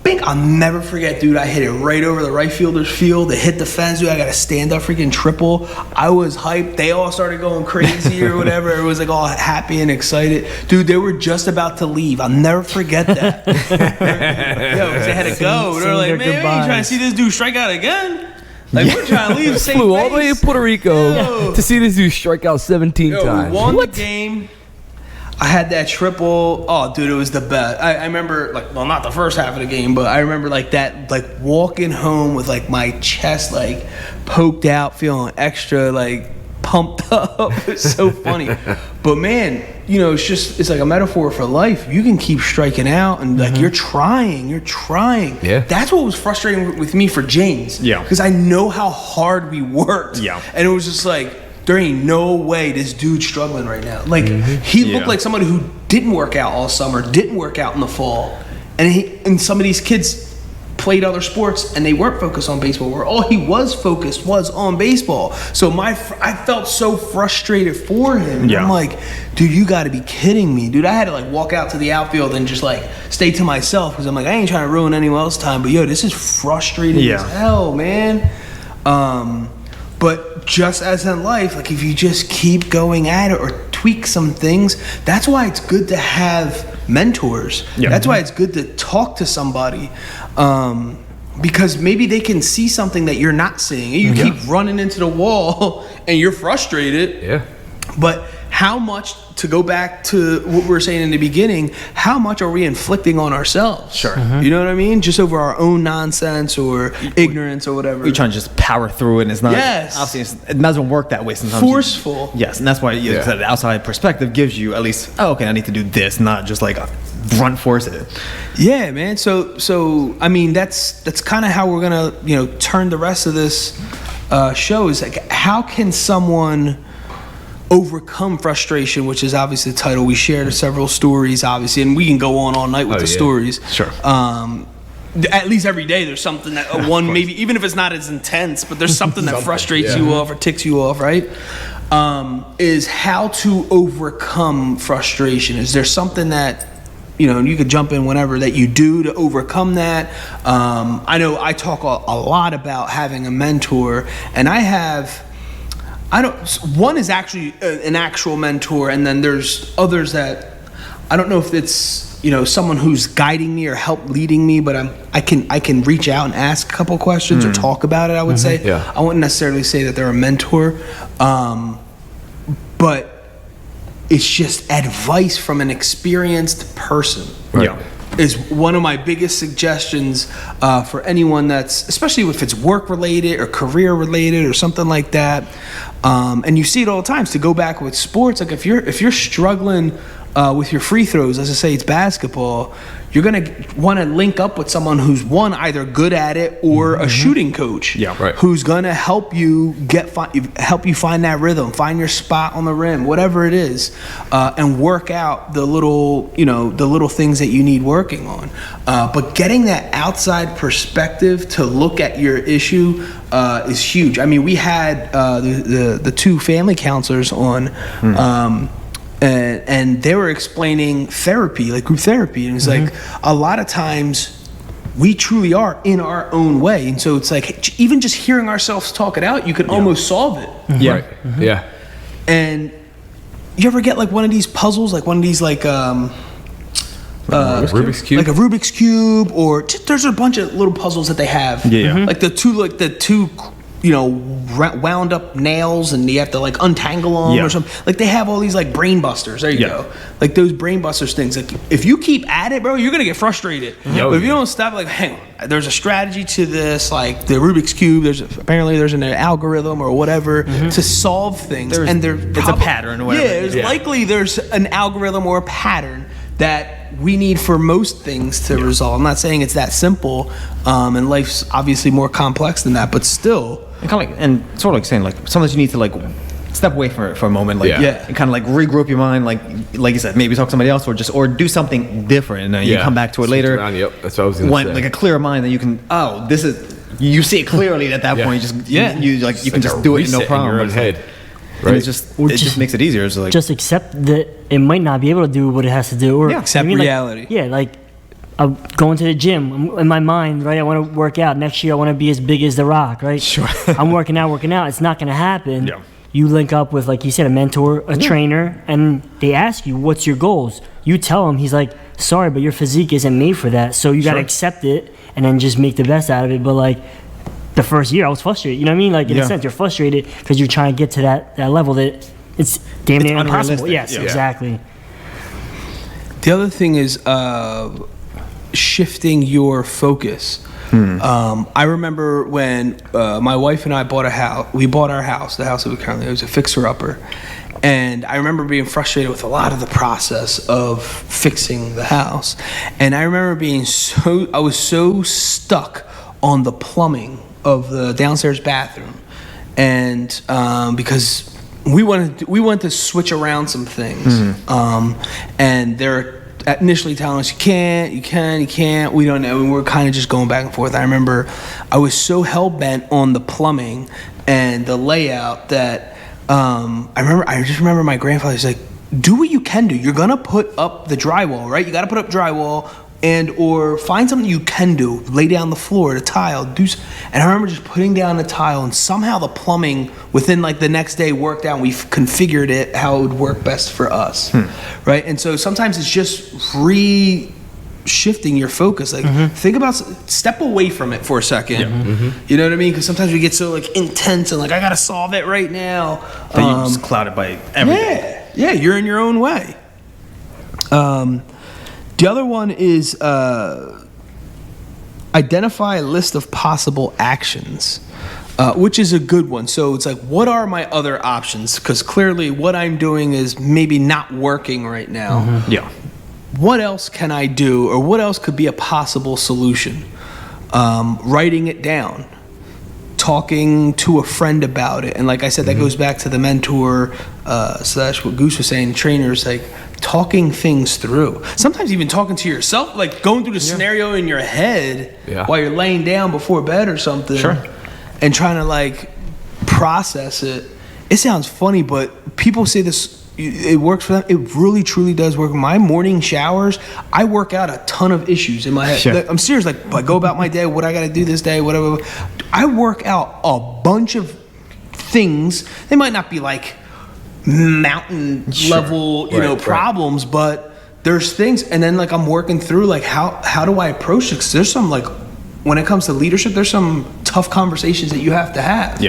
Bink. I'll never forget, dude. I hit it right over the right fielder's field. It hit the fence, dude. I got a stand-up freaking triple. I was hyped. They all started going crazy or whatever. It was like all happy and excited. Dude, they were just about to leave. I'll never forget that. Yo, 'cause they had to go. They were like, man, we ain't trying to see this dude strike out again. Like, we're trying to leave safe Flew all the way to face. Puerto Rico Yo. to see this dude strike out 17 Yo, times. we won the game. I had that triple. Oh, dude, it was the best. I remember, like, well, not the first half of the game, but I remember, like, that, like, walking home with, like, my chest, like, poked out, feeling extra, like, pumped up. It's so funny. But, man, you know, it's like a metaphor for life. You can keep striking out, and, like, you're trying. Yeah. That's what was frustrating with me for James. Yeah. Because I know how hard we worked. Yeah. And it was just like, there ain't no way this dude's struggling right now. Like, he looked like somebody who didn't work out all summer, didn't work out in the fall. And some of these kids played other sports and they weren't focused on baseball, where all he was focused was on baseball. So I felt so frustrated for him. Yeah. I'm like, dude, you got to be kidding me. Dude, I had to, like, walk out to the outfield and just, like, stay to myself because I'm like, I ain't trying to ruin anyone else's time. But, yo, this is frustrating as hell, man. But just as in life, like, if you just keep going at it or tweak some things, that's why it's good to have mentors. Yeah. That's why it's good to talk to somebody, because maybe they can see something that you're not seeing. And you keep running into the wall and you're frustrated. Yeah. But how much, to go back to what we were saying in the beginning, how much are we inflicting on ourselves? Sure. You know what I mean? Just over our own nonsense or ignorance or whatever. You're trying to just power through it, and it's not. Yes. Obviously, it doesn't work that way sometimes. Forceful. Yes, and that's why the outside perspective gives you at least, oh, okay, I need to do this, not just like brunt force it. Yeah, man. So I mean, that's kind of how we're gonna, you know, turn the rest of this show. Is like, how can someone overcome frustration, which is obviously the title. We shared several stories, obviously, and we can go on all night with the stories. Sure. At least every day there's something that one, maybe even if it's not as intense, but there's something that frustrates you off or ticks you off, right? Is how to overcome frustration. Is there something that, you know, and you could jump in whenever, that you do to overcome that? I know I talk a lot about having a mentor, and one is actually an actual mentor, and then there's others that I don't know if it's, you know, someone who's guiding me or leading me, but I can reach out and ask a couple questions or talk about it, I would say. Yeah. I wouldn't necessarily say that they're a mentor, but it's just advice from an experienced person. Right. Yeah. Is one of my biggest suggestions for anyone that's, especially if it's work related or career related or something like that. And you see it all the time. To go back with sports, like if you're struggling with your free throws, as I say, it's basketball, you're gonna want to link up with someone who's either good at it or a shooting coach. Yeah, right. Who's gonna help you help you find that rhythm, find your spot on the rim, whatever it is, and work out the little things that you need working on. But getting that outside perspective to look at your issue is huge. I mean, we had the two family counselors on. And they were explaining therapy, like group therapy. And it's like, a lot of times we truly are in our own way. And so it's like, even just hearing ourselves talk it out, you can almost solve it. Yeah. Right. Yeah. And you ever get like one of these puzzles, like one of these like, Rubik's Cube? like a Rubik's Cube, or just, there's a bunch of little puzzles that they have. Yeah. Like the two, you know, wound up nails, and you have to like untangle them or something. Like they have all these like brain busters. There you go. Like those brain busters things. Like if you keep at it, bro, you're gonna get frustrated. But if you don't stop, like, hang on, there's a strategy to this. Like the Rubik's Cube, there's an algorithm or whatever to solve things, and it's a pattern or whatever. Yeah, likely there's an algorithm or a pattern that we need for most things to resolve. I'm not saying it's that simple, and life's obviously more complex than that, but still. And kind of like, and sort of like saying, like, sometimes you need to like step away for a moment, like, and kind of like regroup your mind, like you said, maybe talk to somebody else, or do something different, and then you come back to it later. Yep, that's what I was gonna say. Like a clearer mind, then you can. Oh, this is. You see it clearly at that point. You can just do it no problem. In your own head. Right. It just makes it easier. So like, just accept that it might not be able to do what it has to do, or accept reality. Like I'm going to the gym. I'm, in my mind, right? I want to work out. Next year, I want to be as big as The Rock, right? Sure. I'm working out. It's not going to happen. Yeah. You link up with, like you said, a mentor, a trainer, and they ask you, what's your goals? You tell them, he's like, sorry, but your physique isn't made for that. So you got to accept it and then just make the best out of it. But like, the first year I was frustrated. You know what I mean? Like in a sense, you're frustrated because you're trying to get to that level that it's damn near impossible. unrealistic. Yes, Yeah. exactly. The other thing is shifting your focus. I remember when my wife and I bought a house. We bought our house, the house that we currently live in. It was a fixer-upper. And I remember being frustrated with a lot of the process of fixing the house. And I remember I was so stuck on the plumbing of the downstairs bathroom. And because we wanted to switch around some things. And they're initially telling us, you can't, we don't know. And we're kind of just going back and forth. I remember I was so hell-bent on the plumbing and the layout that I just remember my grandfather was like, do what you can do. You're gonna put up the drywall, right? You gotta put up drywall or find something you can do. Lay down the floor, the tile, and I remember just putting down the tile, and somehow the plumbing within like the next day worked out, and we configured it how it would work best for us, right? And so sometimes it's just shifting your focus. Like think about, step away from it for a second. You know what I mean? Because sometimes we get so like intense and like I gotta solve it right now. That you just clouded by everything. Yeah, you're in your own way. The other one is identify a list of possible actions, which is a good one. So it's like, what are my other options? Because clearly what I'm doing is maybe not working right now. Yeah. What else can I do, or what else could be a possible solution? Writing it down, talking to a friend about it. And like I said, that goes back to the mentor / what Goose was saying, trainers, like talking things through. Sometimes even talking to yourself, like going through the scenario in your head while you're laying down before bed or something. And trying to like process it. It sounds funny, but people say this, it works for them. It really truly does work. My morning showers, I work out a ton of issues in my head. Like, I'm serious. Like I go about my day, what I got to do this day, whatever. I work out a bunch of things. They might not be like mountain level, problems, but there's things. And then like I'm working through like how do I approach it? 'Cause there's some like, when it comes to leadership, there's some tough conversations that you have to have.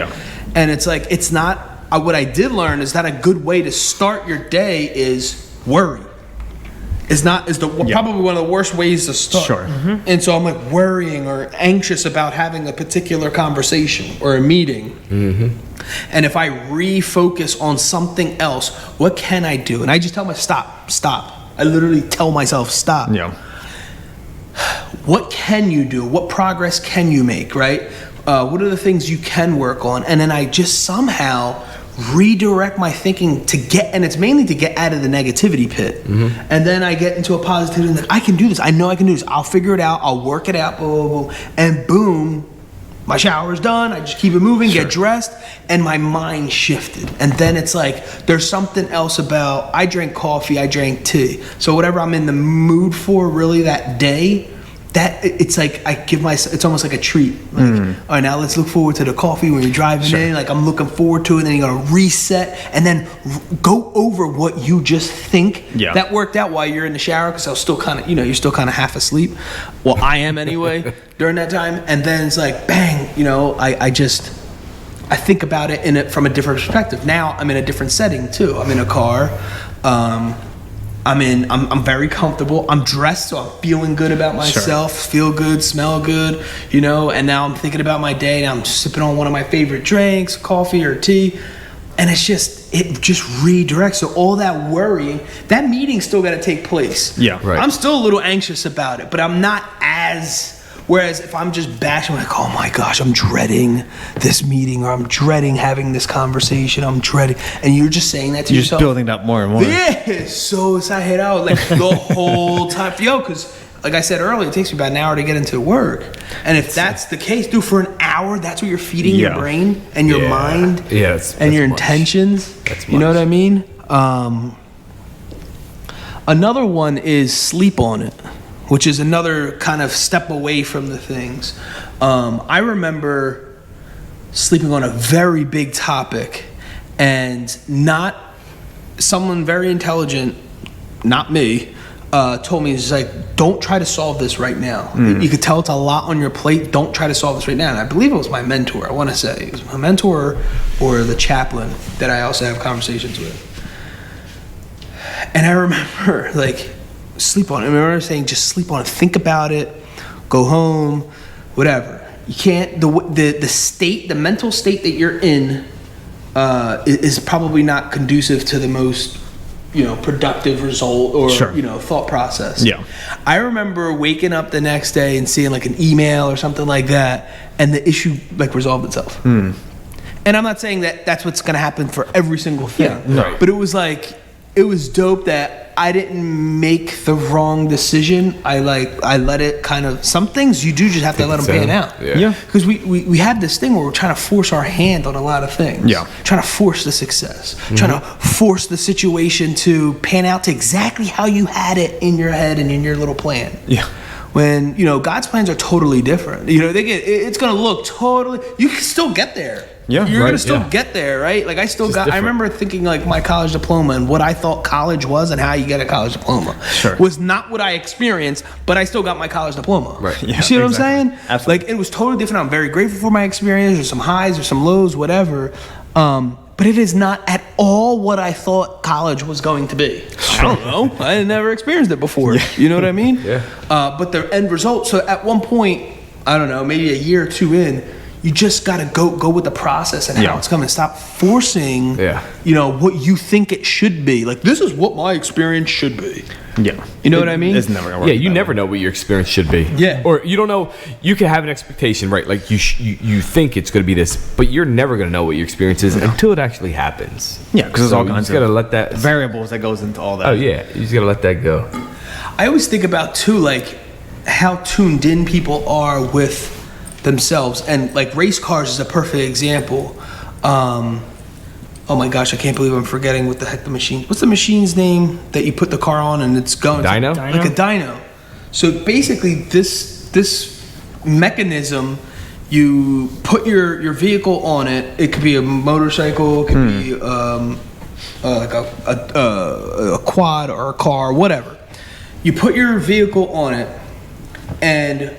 And it's like, it's not. What I did learn is that a good way to start your day is worry. Probably one of the worst ways to start. And so I'm like worrying or anxious about having a particular conversation or a meeting. And if I refocus on something else, what can I do? And I just tell myself, stop. I literally tell myself, stop. What can you do? What progress can you make, right? What are the things you can work on? And then I just somehow redirect my thinking and it's mainly to get out of the negativity pit. And then I get into a positivity and like, I can do this. I know I can do this. I'll figure it out. I'll work it out. Blah, blah, blah. And boom, my shower's done. I just keep it moving, get dressed, and my mind shifted. And then it's like, there's something else about, I drank coffee, I drank tea. So whatever I'm in the mood for really that day, that it's like I give myself, it's almost like a treat. Like, all right, now let's look forward to the coffee when you're driving in. Like I'm looking forward to it, and then you're gonna reset and then go over what you just think that worked out while you're in the shower, because I was still kind of, you're still kind of half asleep. Well, I am anyway during that time. And then it's like, bang, I think about it from a different perspective. Now I'm in a different setting too. I'm in a car. I'm very comfortable. I'm dressed, so I'm feeling good about myself, feel good, smell good, and now I'm thinking about my day, and I'm sipping on one of my favorite drinks, coffee or tea, and it just redirects. So all that worrying, that meeting's still got to take place. I'm still a little anxious about it, but I'm not as... Whereas if I'm just bashing, I'm like, oh my gosh, I'm dreading this meeting, or I'm dreading having this conversation, I'm dreading, and you're just saying that to yourself. You're just building up more and more. Yeah, so it's I head out like the whole time. Because like I said earlier, it takes me about an hour to get into work. And if that's the case, dude, for an hour, that's what you're feeding your brain and your mind and your intentions. You know what I mean? Another one is sleep on it, which is another kind of step away from the things. I remember sleeping on a very big topic, and not someone very intelligent, not me, told me, is like, don't try to solve this right now. You could tell it's a lot on your plate. Don't try to solve this right now. And I believe it was my mentor. I want to say it was my mentor or the chaplain that I also have conversations with. And I remember like sleep on it. I remember saying, just sleep on it. Think about it. Go home. Whatever. You can't. The state, the mental state that you're in, is probably not conducive to the most, productive result or, thought process. Yeah. I remember waking up the next day and seeing like an email or something like that, and the issue like resolved itself. And I'm not saying that that's what's going to happen for every single thing. Right. But it was like, it was dope that I didn't make the wrong decision. I let it kind of, some things you do just have to let them pan out. Yeah. Because we have this thing where we're trying to force our hand on a lot of things. Yeah. Trying to force the success. Trying to force the situation to pan out to exactly how you had it in your head and in your little plan. Yeah. When, God's plans are totally different. It's going to look totally, you can still get there. Yeah, You're going to right, still get there, right? Like I different. remember thinking like my college diploma and what I thought college was and how you get a college diploma was not what I experienced, but I still got my college diploma. Right. You see what I'm saying? Absolutely. Like it was totally different. I'm very grateful for my experience. There's some highs or some lows, whatever. But it is not at all what I thought college was going to be. I don't know. I had never experienced it before. You know what I mean? Yeah. But the end result, so at one point, I don't know, maybe a year or two in, you just got to go with the process and how it's coming. Stop forcing, what you think it should be. Like, this is what my experience should be. Yeah. You know what I mean? It's never going to work. Yeah, you never know what your experience should be. Yeah. Or you don't know. You can have an expectation, right? Like you think it's going to be this, but you're never going to know what your experience is until it actually happens. Yeah, because there's all kinds you just of gotta let that variables that goes into all that. Oh yeah, you just got to let that go. I always think about, too, like, how tuned in people are with themselves. And, like, race cars is a perfect example. Oh my gosh, I can't believe I'm forgetting what the heck the machine. What's the machine's name that you put the car on and it's going? Dyno? Like a dyno. So basically, this mechanism, you put your vehicle on it. It could be a motorcycle, it could be like a quad or a car, whatever. You put your vehicle on it, and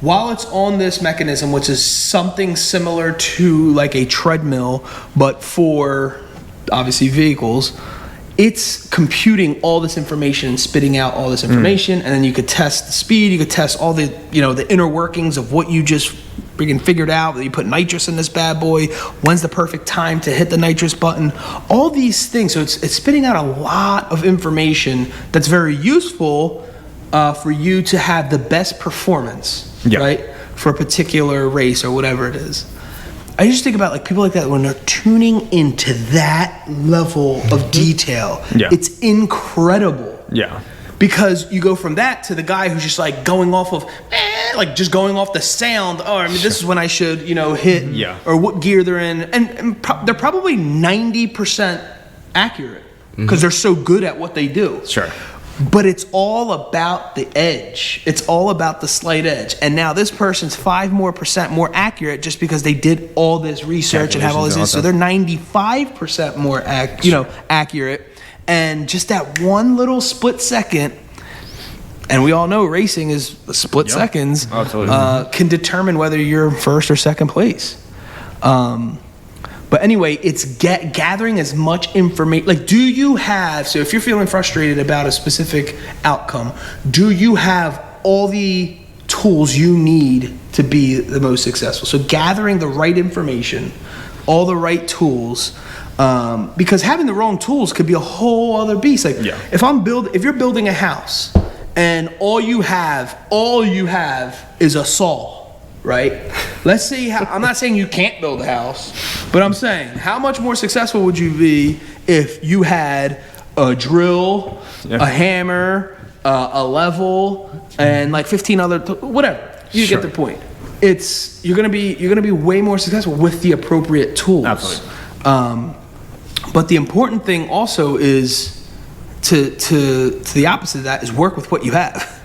while it's on this mechanism, which is something similar to like a treadmill, but for obviously vehicles, it's computing all this information and spitting out all this information, and then you could test the speed, you could test all the the inner workings of what you just freaking figured out. You put nitrous in this bad boy. When's the perfect time to hit the nitrous button? All these things. So it's spitting out a lot of information that's very useful for you to have the best performance. Yeah. Right, for a particular race or whatever it is. I just think about like people like that when they're tuning into that level of detail. Yeah. It's incredible. Yeah. Because you go from that to the guy who's just like going off of, like just going off the sound. Oh, I mean, this is when I should, hit, or what gear they're in, and they're probably 90% accurate because they're so good at what they do. Sure. But it's all about the edge. It's all about the slight edge. And now this person's 5% more accurate just because they did all this research and have all this. So they're 95% more accurate. And just that one little split second, and we all know racing is split seconds, can determine whether you're first or second place. But anyway, it's gathering as much information. Like, do you have, so if you're feeling frustrated about a specific outcome, do you have all the tools you need to be the most successful? So gathering the right information, all the right tools, because having the wrong tools could be a whole other beast. Like, if you're building a house and all you have is a saw, right? Let's see I'm not saying you can't build a house, but I'm saying how much more successful would you be if you had a drill, a hammer, a level, and like 15 other whatever. You get the point. You're gonna be way more successful with the appropriate tools. Absolutely. But the important thing also is to the opposite of that is work with what you have.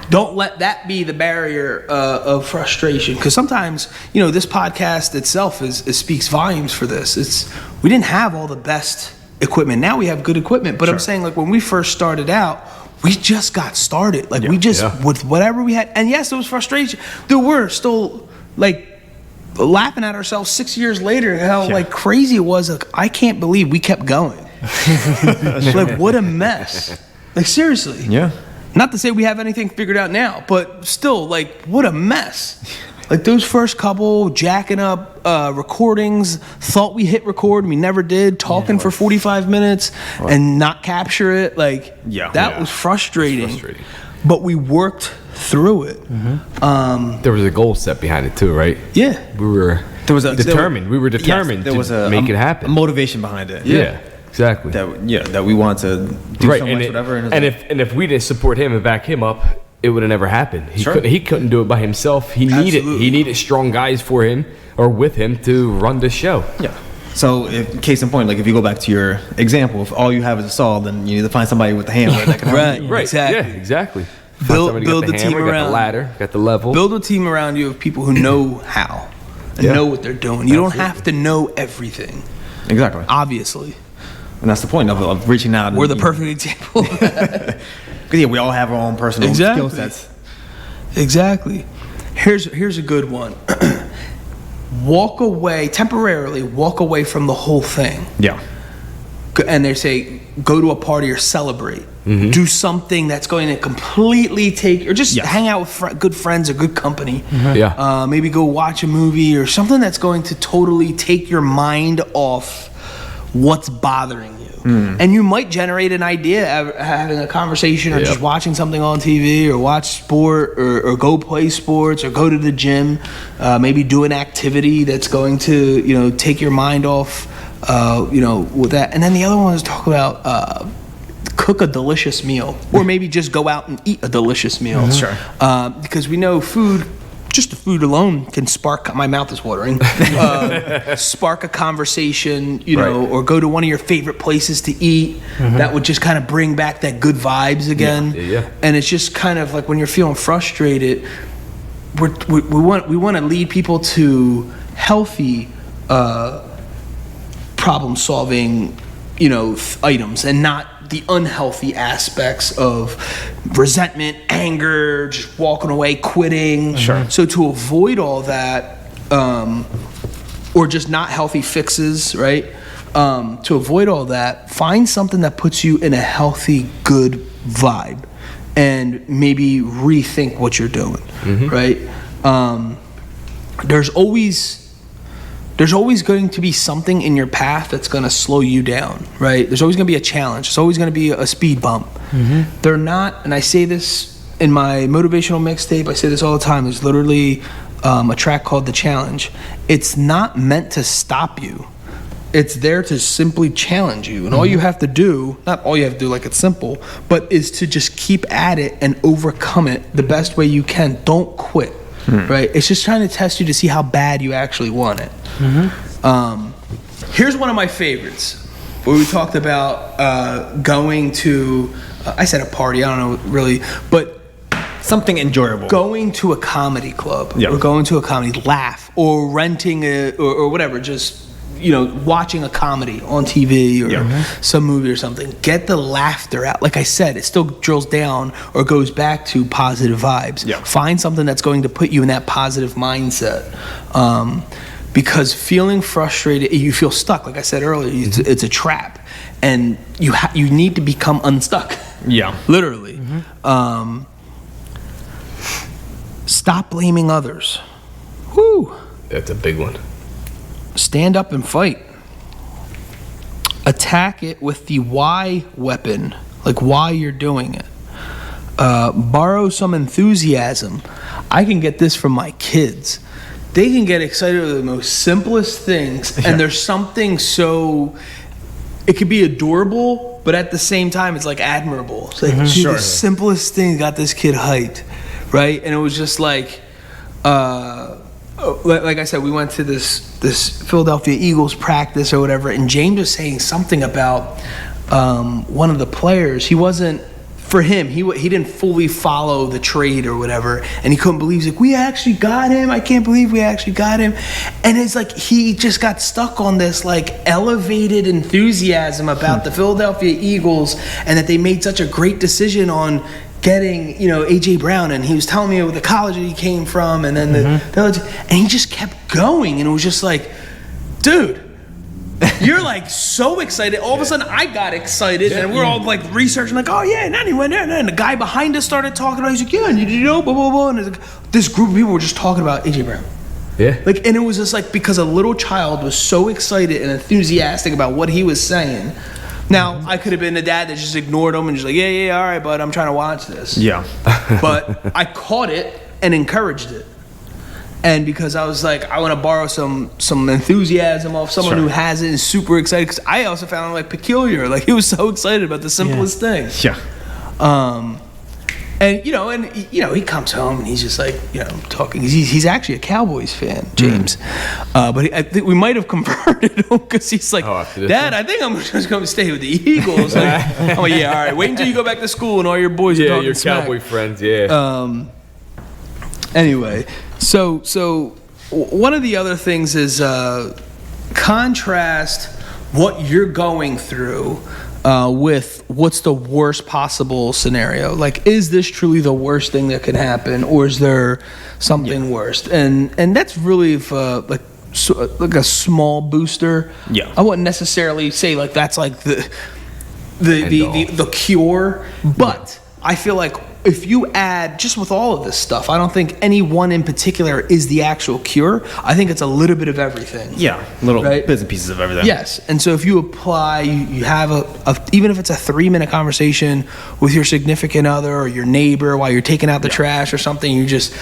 Don't let that be the barrier of frustration, because sometimes this podcast itself speaks volumes for this. We didn't have all the best equipment. Now we have good equipment, but I'm saying like when we first started out, we just got started. Like we just with whatever we had, and yes, there was frustration. There were still like laughing at ourselves 6 years later how like crazy it was. Like I can't believe we kept going. Like what a mess. Like seriously. Yeah. Not to say we have anything figured out now, but still, like what a mess. Like those first couple jacking up recordings, thought we hit record, we never did, talking for 45 minutes and not capture it. Like that was frustrating. But we worked through it. There was a goal set behind it too, right? Yeah. We were determined. We were determined to make it happen. A motivation behind it. Yeah. Exactly. That we want to do so much, whatever. And if we didn't support him and back him up, it would have never happened. He couldn't do it by himself. He needed strong guys for him or with him to run the show. Yeah. So, case in point, like if you go back to your example, if all you have is a saw, then you need to find somebody with a hammer that can help you. Right. Exactly. Yeah. Exactly. Build the team around. Got the ladder. Got the level. Build a team around you of people who know how and know what they're doing. You don't have to know everything. Exactly. Obviously. And that's the point of reaching out. We're the perfect example. Because we all have our own personal skill sets. Exactly. Here's a good one. Temporarily walk away from the whole thing. Yeah. And they say, go to a party or celebrate. Do something that's going to completely take, or just hang out with good friends or good company. Maybe go watch a movie or something that's going to totally take your mind off what's bothering you. And you might generate an idea having a conversation or just watching something on TV or watch sport or go play sports or go to the gym. Maybe do an activity that's going to, take your mind off, with that. And then the other one is talk about cook a delicious meal, or maybe just go out and eat a delicious meal. Sure. Because we know food, just the food alone can spark, my mouth is watering, spark a conversation, or go to one of your favorite places to eat. That would just kind of bring back that good vibes again. And it's just kind of like when you're feeling frustrated, we want to lead people to healthy problem solving, items, and not the unhealthy aspects of resentment, anger, just walking away, quitting. Sure. So to avoid all that, or just not healthy fixes, right? To avoid all that, find something that puts you in a healthy, good vibe, and maybe rethink what you're doing, right? There's always going to be something in your path that's going to slow you down, right? There's always going to be a challenge. There's always going to be a speed bump. They're not, and I say this in my motivational mixtape, I say this all the time, there's literally a track called The Challenge. It's not meant to stop you. It's there to simply challenge you. And all you have to do, not all you have to do like it's simple, but is to just keep at it and overcome it the best way you can. Don't quit. Right? It's just trying to test you to see how bad you actually want it. Here's one of my favorites, where we talked about going to, I said a party, I don't know really, but something enjoyable. Going to a comedy club, or going to a comedy, laugh, or renting or whatever, just watching a comedy on TV or some movie or something. Get the laughter out. Like I said, it still drills down or goes back to positive vibes. Find something that's going to put you in that positive mindset. Because feeling frustrated, you feel stuck. Like I said earlier, it's a trap, and you need to become unstuck. Literally. Stop blaming others. Woo. That's a big one. Stand up and fight. Attack it with the why weapon, like why you're doing it. Borrow some enthusiasm. I can get this from my kids. They can get excited over the most simplest things, and there's something so, it could be adorable, but at the same time, it's like admirable. It's like, dude, the simplest thing got this kid hyped, right? And it was just like I said, we went to this Philadelphia Eagles practice or whatever, and James was saying something about one of the players. He wasn't for him, he didn't fully follow the trade or whatever, and he couldn't believe. He's like, we actually got him. I can't believe we actually got him. And it's like he just got stuck on this like elevated enthusiasm about the Philadelphia Eagles and that they made such a great decision on getting, A.J. Brown. And he was telling me the college that he came from, and then and he just kept going, and it was just like, dude, you're like so excited. All of a sudden, I got excited, and we're all like researching, like, oh yeah, and then he went there, and the guy behind us started talking about. He's like, yeah, and blah blah blah, and it's like, this group of people were just talking about AJ Brown. Yeah. Like, and it was just like because a little child was so excited and enthusiastic about what he was saying. Now, I could have been the dad that just ignored him and just like, yeah, all right, bud, I'm trying to watch this. Yeah. But I caught it and encouraged it. And because I was like, I want to borrow some enthusiasm off someone who has it and is super excited. Because I also found him like peculiar. Like he was so excited about the simplest thing. Yeah. And he comes home and he's just like, talking. He's actually a Cowboys fan, James. But I think we might have converted him because he's like, Dad, I think I'm just going to stay with the Eagles. Like, I'm like, yeah, all right. Wait until you go back to school and all your boys are talking your smack. Cowboy friends, yeah. Anyway, so one of the other things is contrast what you're going through with what's the worst possible scenario. Like, is this truly the worst thing that could happen, or is there something worse? And that's really like a small booster. Yeah, I wouldn't necessarily say like that's like the cure, but I feel like if you add, just with all of this stuff, I don't think any one in particular is the actual cure. I think it's a little bit of everything. Yeah, little bits and pieces of everything. Yes, and so if you apply, you have even if it's a 3-minute conversation with your significant other or your neighbor while you're taking out the trash or something, you're just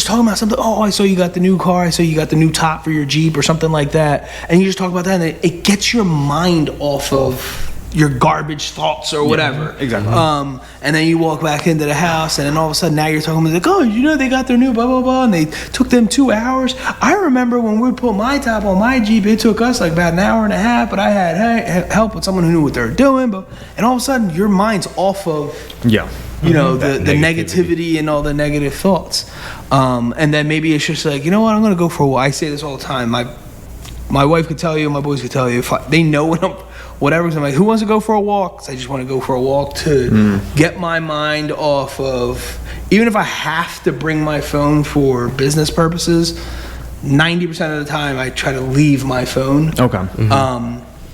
talking about something. Oh, I saw you got the new car. I saw you got the new top for your Jeep or something like that, and you just talk about that, and it gets your mind off of your garbage thoughts or whatever. Exactly. And then you walk back into the house, and then all of a sudden now you're talking about like, oh, they got their new blah blah blah, and they took them 2 hours. I remember when we put my top on my Jeep, it took us like about an hour and a half, but I had help with someone who knew what they were doing. And all of a sudden your mind's off of the negativity and all the negative thoughts. And then maybe it's just like, you know what, I'm gonna go for a walk. I say this all the time. My wife could tell you, my boys could tell you, they know when I'm whatever. I'm like, who wants to go for a walk? 'Cause I just want to go for a walk to get my mind off of, even if I have to bring my phone for business purposes, 90% of the time I try to leave my phone. Okay.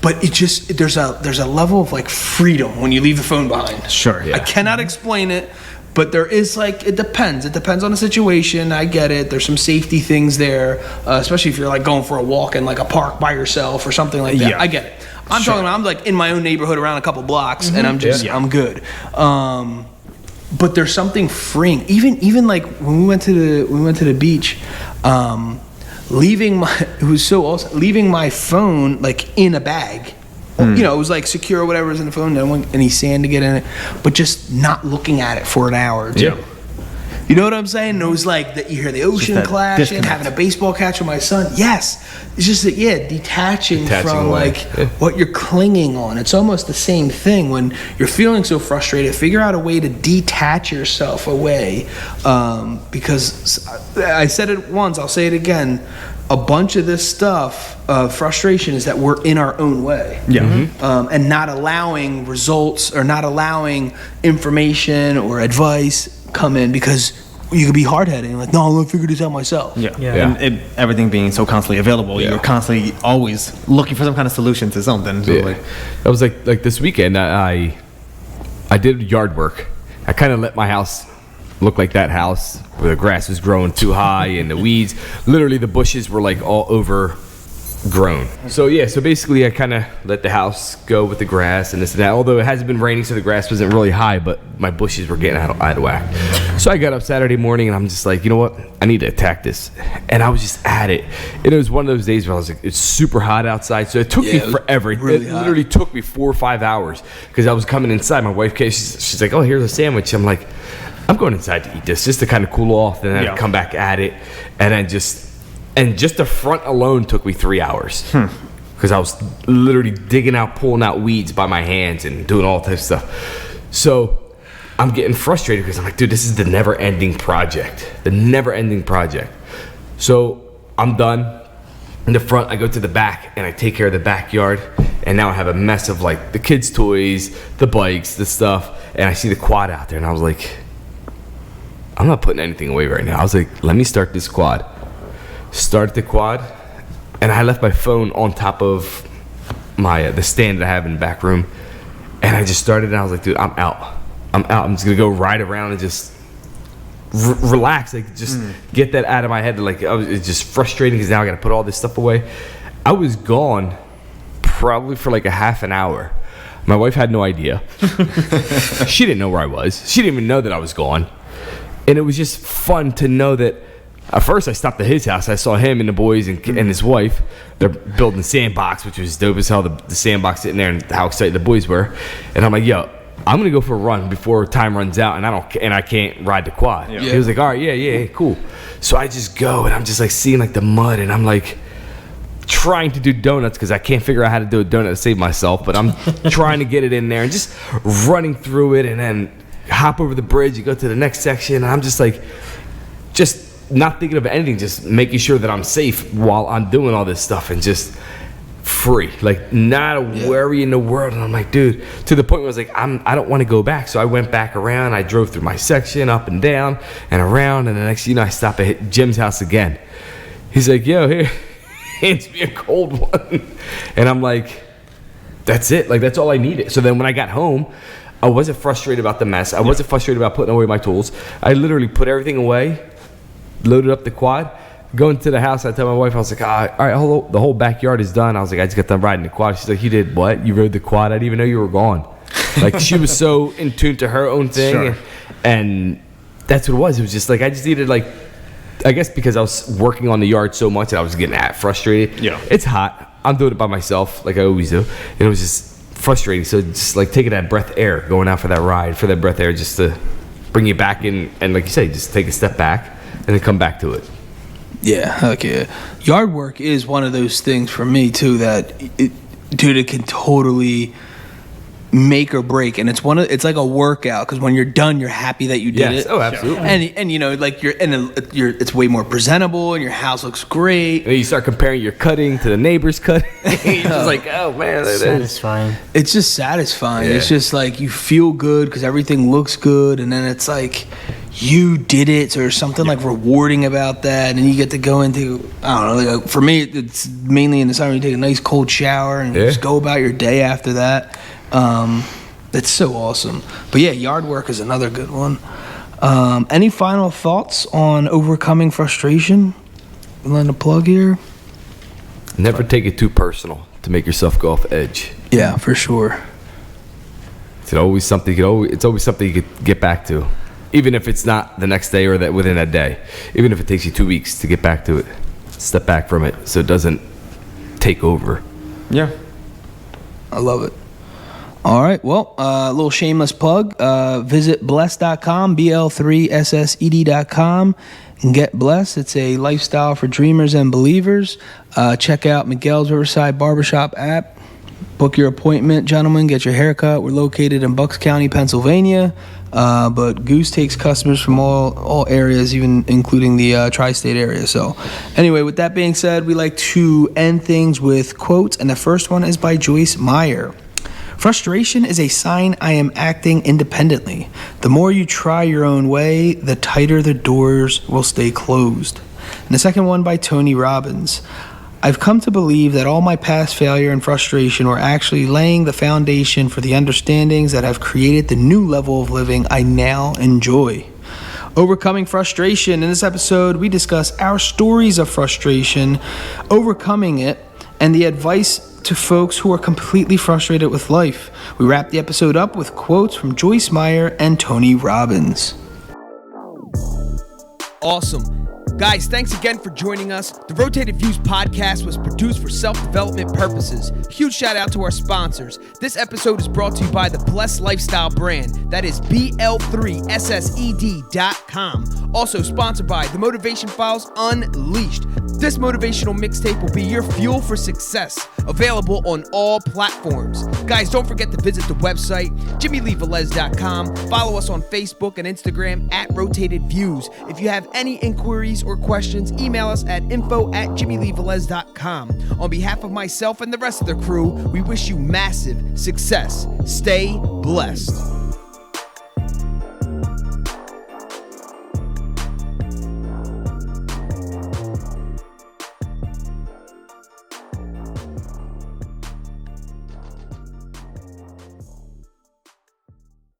But it just, there's a level of like freedom when you leave the phone behind. Sure. Yeah. I cannot explain it, but there is like, it depends on the situation. I get it. There's some safety things there, especially if you're like going for a walk in like a park by yourself or something like that. Yeah. I get it. I'm talking about, I'm like in my own neighborhood around a couple blocks, and I'm just, I'm good. But there's something freeing. Even like when we went to the beach, leaving my phone like in a bag. It was like secure or whatever was in the phone. No one, any sand to get in it, but just not looking at it for an hour or two. Yeah. You know what I'm saying? It was like that you hear the ocean clashing, having a baseball catch with my son. Yes, it's just that detaching from away. like what you're clinging on. It's almost the same thing when you're feeling so frustrated. Figure out a way to detach yourself away, because I said it once, I'll say it again. A bunch of this stuff, frustration, is that we're in our own way. Yeah. And not allowing results or not allowing information or advice come in, because you could be hard-headed and like, no, I'm gonna figure this out myself. Yeah. And everything being so constantly available, you're constantly always looking for some kind of solution to something. So That was like this weekend. I did yard work. I kind of let my house look like that house where the grass was growing too high and the weeds, literally the bushes were like all overgrown. So basically I kind of let the house go with the grass and this and that, although it hasn't been raining so the grass wasn't really high, but my bushes were getting out of whack. So I got up Saturday morning and I'm just like, you know what, I need to attack this. And I was just at it, and it was one of those days where I was like, it's super hot outside, so it took me forever. Really it literally took me 4 or 5 hours because I was coming inside. My wife came, she's like, oh, here's a sandwich. I'm like, I'm going inside to eat this just to kind of cool off, and then I'd come back at it, and then just the front alone took me 3 hours because I was literally pulling out weeds by my hands and doing all types of stuff. So I'm getting frustrated because I'm like, dude, this is the never-ending project. So I'm done. In the front, I go to the back and I take care of the backyard. And now I have a mess of like the kids' toys, the bikes, the stuff. And I see the quad out there and I was like, I'm not putting anything away right now. I was like, let me start this quad. Start the quad. And I left my phone on top of my the stand that I have in the back room. And I just started and I was like, dude, I'm out. I'm just going to go ride around and just relax. Like, just get that out of my head. Like, it's just frustrating because now I got to put all this stuff away. I was gone probably for like a half an hour. My wife had no idea. She didn't know where I was. She didn't even know that I was gone. And it was just fun to know that. At first, I stopped at his house. I saw him and the boys and his wife. They're building a sandbox, which was dope as hell. The sandbox sitting there and how excited the boys were. And I'm like, yo, I'm gonna go for a run before time runs out, and I can't ride the quad. Yeah. He was like, all right, yeah, cool. So I just go, and I'm just like seeing like the mud, and I'm like trying to do donuts because I can't figure out how to do a donut to save myself. But I'm trying to get it in there and just running through it, and then hop over the bridge. You go to the next section, and I'm just like, just not thinking of anything, just making sure that I'm safe while I'm doing all this stuff and just free, like not a worry in the world. And I'm like, dude, to the point where I was like, I don't want to go back. So I went back around. I drove through my section, up and down and around. And the next thing you know, I stop at Jim's house again. He's like, yo, here, hands me a cold one. And I'm like, that's it. Like, that's all I needed. So then when I got home, I wasn't frustrated about the mess. I wasn't frustrated about putting away my tools. I literally put everything away, loaded up the quad, go into the house. I tell my wife, I was like, all right, the whole backyard is done. I was like, I just got done riding the quad. She's like, you did what? You rode the quad? I didn't even know you were gone. Like, she was so in tune to her own thing. Sure. And that's what it was. It was just like, I just needed, like, I guess because I was working on the yard so much and I was getting frustrated. Yeah. It's hot. I'm doing it by myself like I always do. And it was just frustrating. So just like taking that breath air, going out for that ride, for that breath air, just to bring you back in. And like you say, just take a step back and then come back to it. Yeah, heck yeah. Yard work is one of those things for me too that it can totally make or break, and it's it's like a workout because when you're done, you're happy that you did it. Oh, absolutely. And you know, like it's way more presentable, and your house looks great. And you start comparing your cutting to the neighbor's cutting. You're just like, oh man, it's satisfying. It's just satisfying. Yeah. It's just like you feel good because everything looks good, and then it's like you did it, so there's something like rewarding about that, and you get to go into, I don't know, like, for me, it's mainly in the summer. You take a nice cold shower and just go about your day after that. It's so awesome. But yeah, yard work is another good one. Any final thoughts on overcoming frustration? Letting a plug here. Never take it too personal to make yourself go off edge. Yeah, for sure. It's always something you could get back to, even if it's not the next day or that within that day. Even if it takes you 2 weeks to get back to it, step back from it so it doesn't take over. Yeah, I love it. All right, well, a little shameless plug. Visit blessed.com, BL3SSED.com, and get blessed. It's a lifestyle for dreamers and believers. Check out Miguel's Riverside Barbershop app. Book your appointment, gentlemen. Get your haircut. We're located in Bucks County, Pennsylvania, but Goose takes customers from all areas, even including the tri-state area. So anyway, with that being said, we like to end things with quotes, and the first one is by JoyceMeyer. Frustration is a sign I am acting independently. The more you try your own way, the tighter the doors will stay closed. And the second one by Tony Robbins. I've come to believe that all my past failure and frustration were actually laying the foundation for the understandings that have created the new level of living I now enjoy. Overcoming frustration. In this episode, we discuss our stories of frustration, overcoming it, and the advice to folks who are completely frustrated with life. We wrap the episode up with quotes from JoyceMeyer and Tony Robbins. Awesome. Guys, thanks again for joining us. The Rotated Views podcast was produced for self-development purposes. Huge shout out to our sponsors. This episode is brought to you by the Blessed Lifestyle brand. That is BL3SSED.com. Also sponsored by The Motivation Files Unleashed. This motivational mixtape will be your fuel for success, available on all platforms. Guys, don't forget to visit the website, JimmyLeeVelez.com. Follow us on Facebook and Instagram at Rotated Views. If you have any inquiries or questions, email us at info@JimmyLeeVelez.com. On behalf of myself and the rest of the crew, we wish you massive success. Stay blessed.